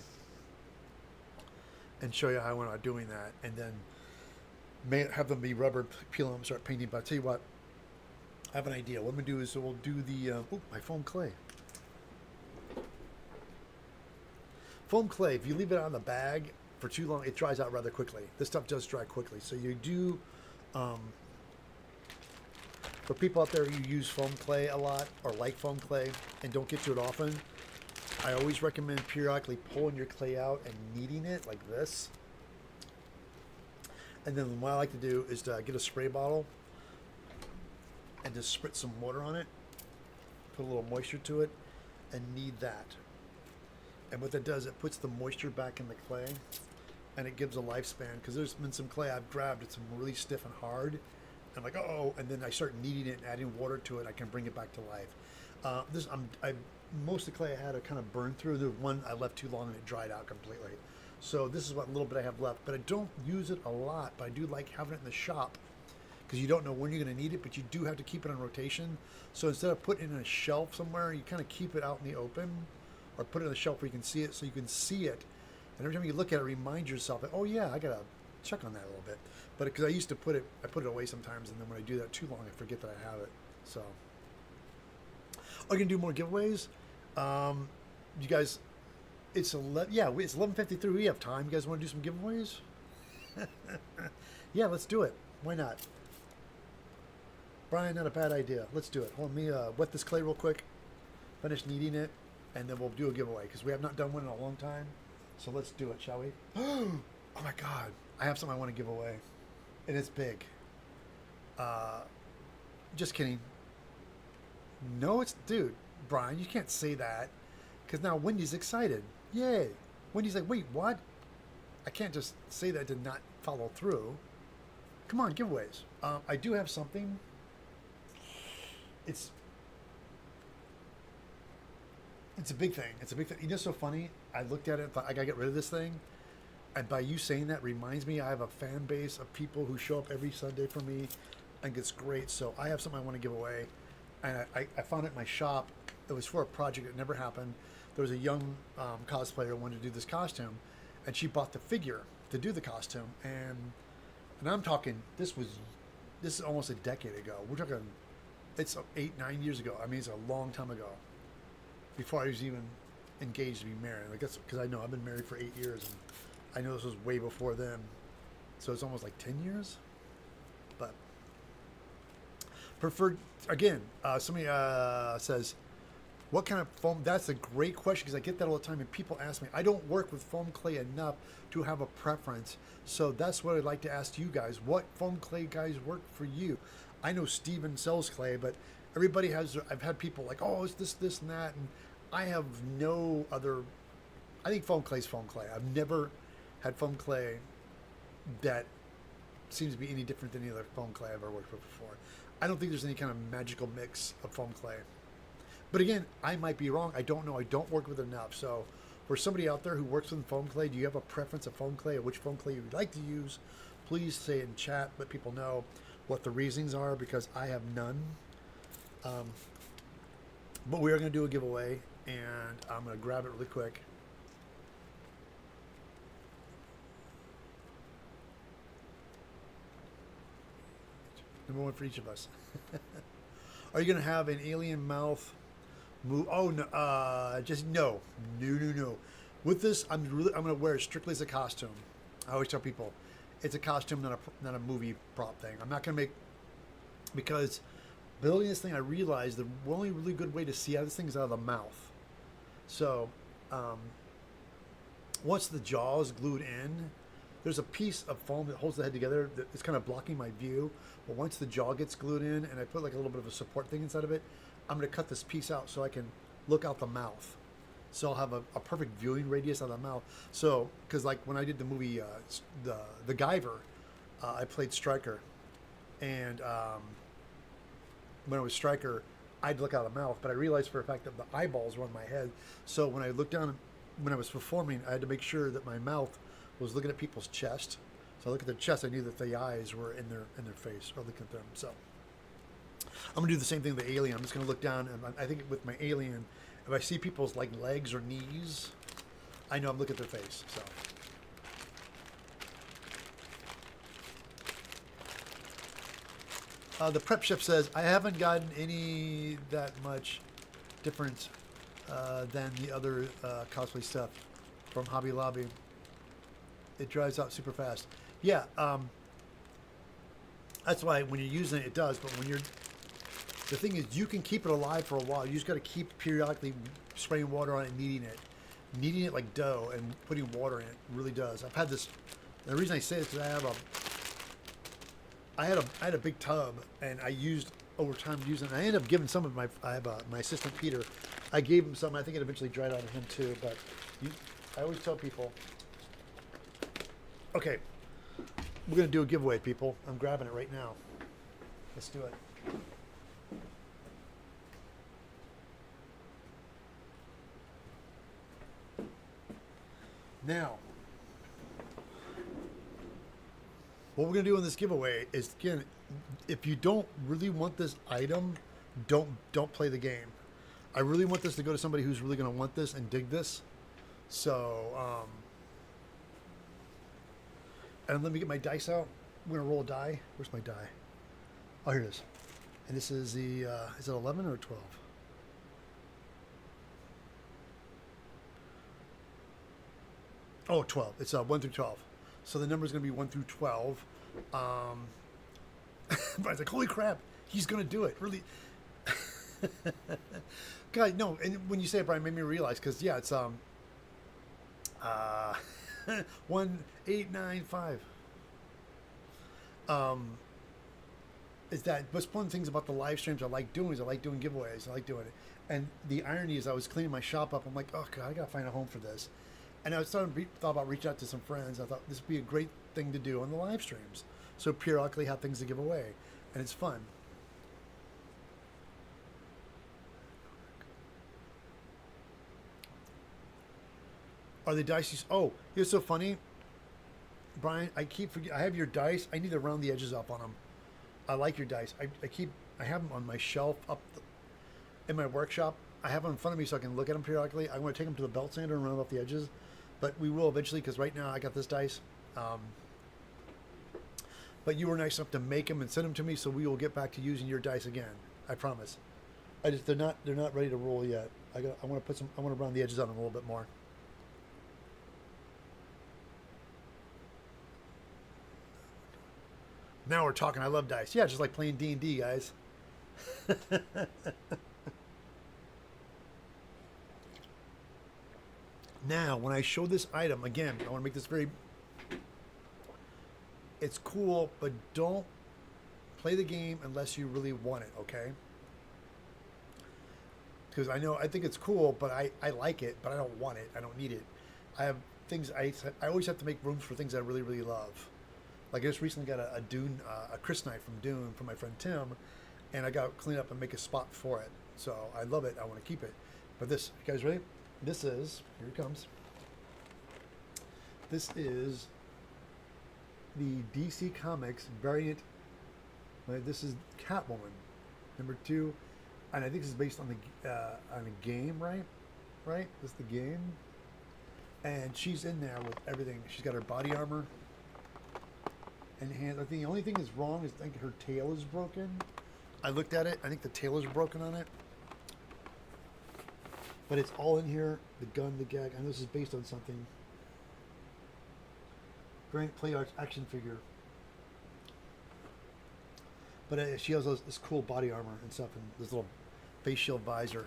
Speaker 1: and show you how I went about doing that, and then have them be rubber, peel them, start painting. But I'll tell you what, I have an idea. What I'm gonna do is we'll do the my foam clay. Foam clay. If you leave it out in the bag for too long, it dries out rather quickly. This stuff does dry quickly. So you do. For people out there who use foam clay a lot or like foam clay and don't get to it often, I always recommend periodically pulling your clay out and kneading it like this. And then what I like to do is to get a spray bottle and just spritz some water on it, put a little moisture to it, and knead that. And what that does, it puts the moisture back in the clay, and it gives a lifespan. Because there's been some clay I've grabbed, it's really stiff and hard. I'm like, oh, and then I start kneading it and adding water to it. I can bring it back to life. Most of the clay I had I kind of burned through. The one I left too long and it dried out completely. So this is what little bit I have left. But I don't use it a lot. But I do like having it in the shop because you don't know when you're going to need it. But you do have to keep it on rotation. So instead of putting it in a shelf somewhere, you kind of keep it out in the open, or put it on a shelf where you can see it, so you can see it. And every time you look at it, remind yourself that, oh yeah, I gotta check on that a little bit. But because I used to I put it away sometimes, and then when I do that too long, I forget that I have it. So, are you gonna do more giveaways? You guys, it's 11:53. We have time. You guys want to do some giveaways? Yeah, let's do it. Why not? Brian, not a bad idea. Let's do it. Hold me wet this clay real quick. Finish kneading it, and then we'll do a giveaway because we have not done one in a long time. So let's do it, shall we? Oh my God, I have something I want to give away. And it's big. Just kidding. No, dude, Brian, you can't say that. Because now Wendy's excited. Yay. Wendy's like, wait, what? I can't just say that did not follow through. Come on, giveaways. I do have something. It's a big thing. It's a big thing. You know, it's so funny. I looked at it and thought, I gotta get rid of this thing. And by you saying that reminds me, I have a fan base of people who show up every Sunday for me. I think it's great. So I have something I want to give away. And I found it in my shop. It was for a project that never happened. There was a young cosplayer who wanted to do this costume. And she bought the figure to do the costume. And I'm talking, this is almost a decade ago. We're talking, it's 8-9 years ago. I mean, it's a long time ago. Before I was even engaged to be married. I guess because I know I've been married for 8 years. And I know this was way before then, so it's almost like 10 years. But preferred again. Somebody says, "What kind of foam?" That's a great question because I get that all the time, and people ask me. I don't work with foam clay enough to have a preference, so that's what I'd like to ask you guys. What foam clay guys work for you? I know Steven sells clay, but everybody has. I've had people like, "Oh, it's this, and that," and I have no other. I think foam clay is foam clay. I've never had foam clay that seems to be any different than any other foam clay I've ever worked with before. I don't think there's any kind of magical mix of foam clay. But again, I might be wrong. I don't know. I don't work with it enough. So for somebody out there who works with foam clay, do you have a preference of foam clay or which foam clay you would like to use? Please say it in chat. Let people know what the reasons are because I have none. But we are going to do a giveaway, and I'm going to grab it really quick. Number one for each of us. Are you going to have an alien mouth move? Oh, no. Just no. No. With this, I'm going to wear it strictly as a costume. I always tell people, it's a costume, not a movie prop thing. I'm not going to make... Because building this thing, I realized the only really good way to see out of this thing is out of the mouth. So, once the jaw is glued in, there's a piece of foam that holds the head together that is kind of blocking my view. But once the jaw gets glued in and I put like a little bit of a support thing inside of it, I'm going to cut this piece out so I can look out the mouth. So I'll have a perfect viewing radius out of the mouth. So, because like when I did the movie, the Guyver, I played Stryker. And when I was Stryker, I'd look out of the mouth. But I realized for a fact that the eyeballs were on my head. So when I looked down, when I was performing, I had to make sure that my mouth was looking at people's chest. So I look at their chest, I knew that the eyes were in their face or looking at them. So I'm gonna do the same thing with the alien. I'm just gonna look down, and I think with my alien, if I see people's like legs or knees, I know I'm looking at their face. So The prep chef says, I haven't gotten any that much different than the other cosplay stuff from Hobby Lobby. It dries out super fast. Yeah, that's why when you're using it, it does. But when you're, the thing is, you can keep it alive for a while. You just got to keep periodically spraying water on it and kneading it like dough and putting water in it. Really does. I've had this. The reason I say this is I had a big tub, and I used over time using. I ended up giving some of my. I have my assistant Peter. I gave him some. I think it eventually dried out of him too. But I always tell people. Okay, we're gonna do a giveaway, people. I'm grabbing it right now. Let's do it. Now, what we're gonna do in this giveaway is, again, if you don't really want this item, don't play the game. I really want this to go to somebody who's really gonna want this and dig this. So, and let me get my dice out. We're gonna roll a die. Where's my die? Oh, here it is. And this is the, is it 11 or 12? Oh, 12. It's 1 through 12. So the number is going to be 1 through 12. But I was like, holy crap, he's going to do it. Really. God, no. And when you say it, Brian, it made me realize, because, yeah, it's 1, 8, 9, 5. Is that, what's one of the things about the live streams I like doing is I like doing giveaways. I like doing it. And the irony is I was cleaning my shop up. I'm like, oh, God, I got to find a home for this. And I thought about reaching out to some friends. I thought this would be a great thing to do on the live streams. So periodically have things to give away. And it's fun. Are the dice? Oh, it's so funny. Brian, I keep forgetting. I have your dice. I need to round the edges up on them. I like your dice. I have them on my shelf in my workshop. I have them in front of me so I can look at them periodically. I want to take them to the belt sander and round off the edges. But we will eventually, because right now I got this dice. But you were nice enough to make them and send them to me, so we will get back to using your dice again. I promise. They're not ready to roll yet. I want to round the edges on them a little bit more. Now we're talking. I love dice. Yeah, just like playing D&D, guys. Now, when I show this item, again, I want to make this very... It's cool, but don't play the game unless you really want it, okay? Because I think it's cool, but I like it, but I don't want it. I don't need it. I have things, I always have to make rooms for things I really, really love. Like I just recently got a Dune, a Chris knife from Dune from my friend Tim, and I got to clean up and make a spot for it. So I love it. I want to keep it. But this, you guys ready? This is, here it comes. This is the DC Comics variant. This is Catwoman, #2, and I think this is based on a game, right? Right? This is the game, and she's in there with everything. She's got her body armor and hands. I think the only thing that's wrong is I think her tail is broken. I looked at it. I think the tail is broken on it. But it's all in here. The gun, the gag. And this is based on something. Great Play Arts action figure. But she has this cool body armor and stuff, and this little face shield visor.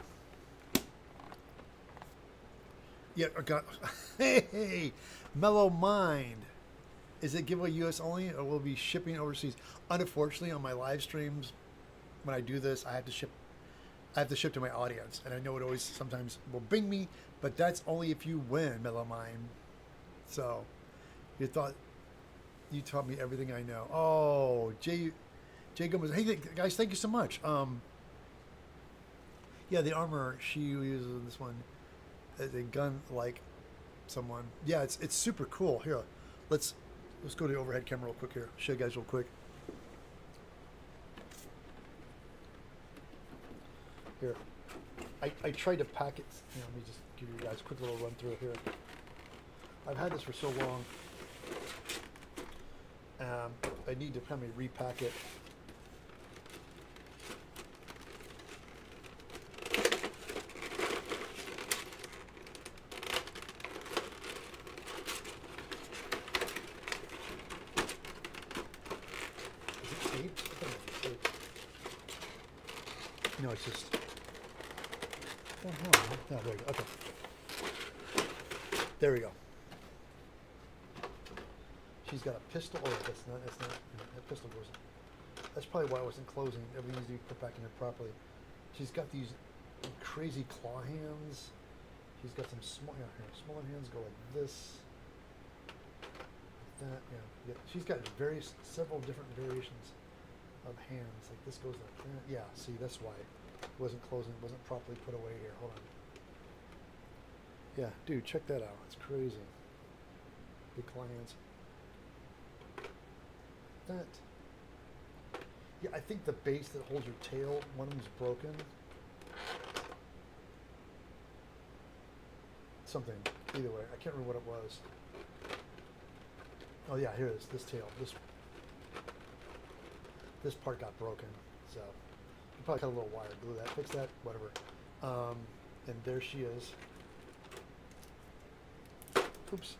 Speaker 1: Yeah, I got. Hey, Mellow Mind. Is it giveaway US only, or will it be shipping overseas? Unfortunately, on my live streams, when I do this, I have to ship to my audience, and I know it always sometimes will bring me, but that's only if you win, Mellow Mind. So, you taught me everything I know. Oh, Jay Gomez. Hey guys, thank you so much. Yeah, the armor she uses in this one, a gun like someone. Yeah, it's super cool. Here, let's go to the overhead camera real quick here. Show you guys real quick. Here, I tried to pack it. Let me just give you guys a quick little run through here. I've had this for so long. I need to kind of repack it. taped? I thought it was taped. No, it's just. Oh, no, there we go. Okay. There we go. She's got a pistol. Oh, that's not. That pistol goes. That's probably why it wasn't closing. Everything needs to be put back in there properly. She's got these crazy claw hands. She's got some small. Yeah, here, smaller hands go like this. Like that. Yeah. She's got several different variations of hands. Like this goes like that. Yeah. See, that's why it wasn't closing. It wasn't properly put away here. Hold on. Yeah, dude, check that out. It's crazy. Big claw hands. That. Yeah, I think the base that holds your tail, one of them's broken. Something. Either way, I can't remember what it was. Oh yeah, here it is. This tail. This part got broken. So you probably cut a little wire, glue that, fix that, whatever. And there she is. Oops.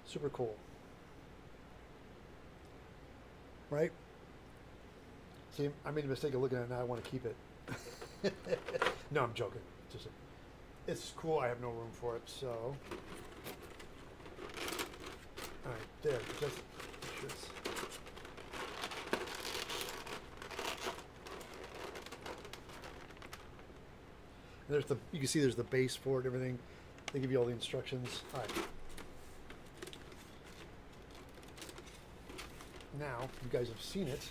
Speaker 1: Super cool. Right? See, I made a mistake of looking at it now. I want to keep it. No, I'm joking. It's cool. I have no room for it, so. All right, there. Just. There's the. You can see there's the base for it. Everything. They give you all the instructions. All right. Now, you guys have seen it.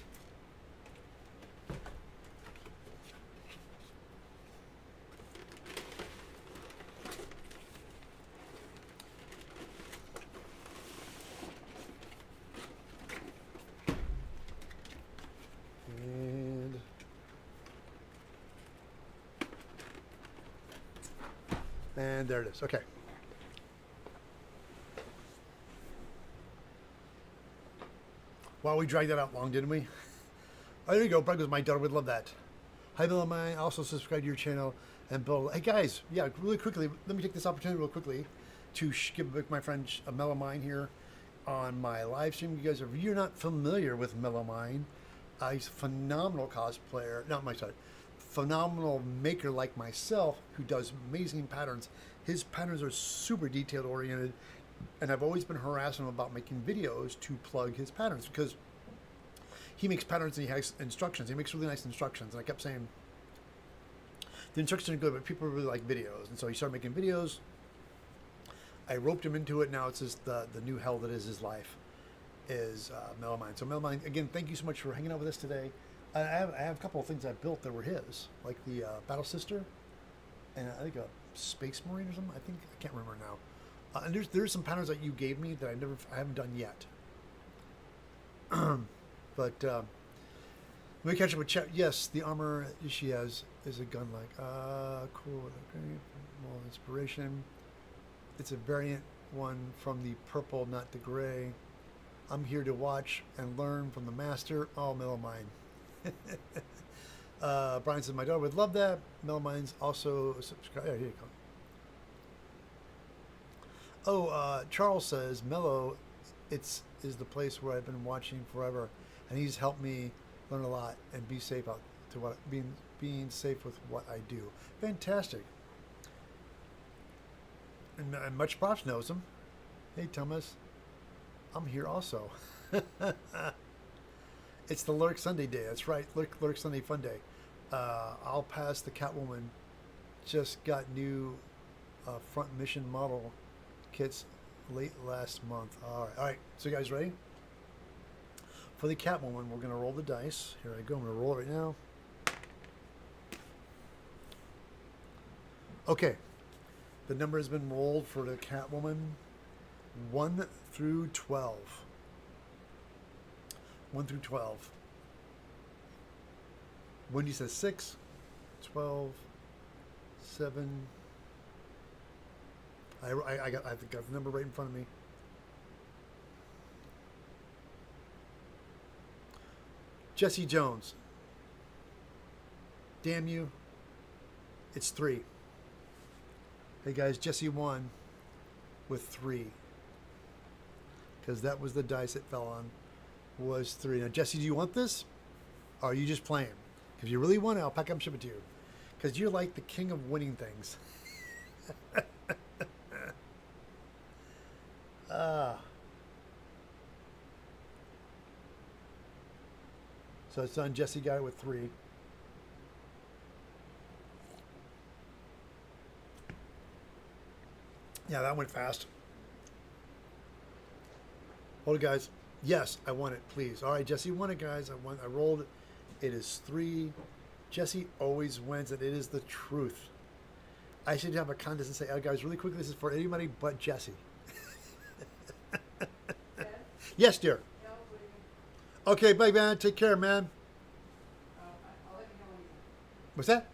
Speaker 1: And there it is. Okay. Wow, we dragged that out long, didn't we? Oh, there you go. Brad goes, my daughter would love that. Hi, Bill and mine. Also subscribe to your channel and Bill. Hey, guys. Yeah, really quickly. Let me take this opportunity real quickly to give my friend Mellow Mine here on my live stream. You guys, if you're not familiar with Mellow Mine, he's a phenomenal cosplayer. Not my side. Phenomenal maker like myself who does amazing patterns. His patterns are super detailed oriented, and I've always been harassing him about making videos to plug his patterns because he makes patterns and he has instructions. He makes really nice instructions, and I kept saying the instructions are good, but people really like videos, and so he started making videos. I roped him into it. Now it's just the new hell that is his life is Mellow Mine. So Mellow Mine, again, thank you so much for hanging out with us today. I have a couple of things I built that were his, like the Battle Sister, and I think a Space Marine or something. I can't remember now. And there's some patterns that you gave me that I haven't done yet. But let me catch up with chat. Yes, the armor she has is a gun like cool. Okay, well, inspiration. It's a variant one from the purple, not the gray. I'm here to watch and learn from the master. Oh, Mellow Mine. Brian says my daughter would love that. Mellow Mine's also subscribe. Here you go. Oh, Charles says Mellow, is the place where I've been watching forever, and he's helped me learn a lot and be safe out to what being safe with what I do. Fantastic. And much props knows him. Hey Thomas, I'm here also. It's the Lurk Sunday day. That's right. Lurk Sunday fun day. I'll pass the Catwoman. Just got new front mission model kits late last month. All right. So you guys ready? For the Catwoman, we're going to roll the dice. Here I go. I'm going to roll it right now. Okay. The number has been rolled for the Catwoman. 1 through 12. 1 through 12. Wendy says 6, 12, 7. I got the number right in front of me. Jesse Jones. Damn you. It's 3. Hey guys, Jesse won with 3. Because that was the dice it fell on. was 3. Now, Jesse, do you want this? Or are you just playing? If you really want it, I'll pack up and ship it to you. Because you're like the king of winning things. So it's done. Jesse got it with 3. Yeah, that went fast. Hold it, guys. Yes, I want it, please. All right, Jesse won it, guys. I rolled it. It is 3. Jesse always wins, and it is the truth. I should have a contest and say, oh, guys, really quickly, this is for anybody but Jesse. Yes, dear. Okay, bye, man. Take care, man. What's that?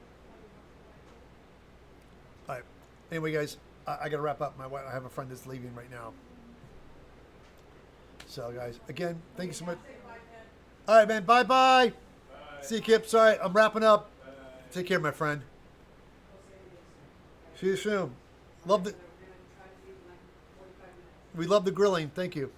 Speaker 1: All right. Anyway, guys, I got to wrap up. I have a friend that's leaving right now. So, guys, again, thank you so much. All right, man. Bye-bye. See you, Kip. Sorry, I'm wrapping up. Bye. Take care, my friend. See you soon. We love the grilling. Thank you.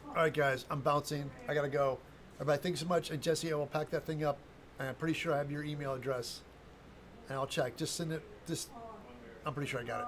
Speaker 1: All right, guys, I'm bouncing. I gotta go. Everybody, thanks so much. And Jesse, I will pack that thing up. And I'm pretty sure I have your email address. And I'll check. Just send it. I'm pretty sure I got it.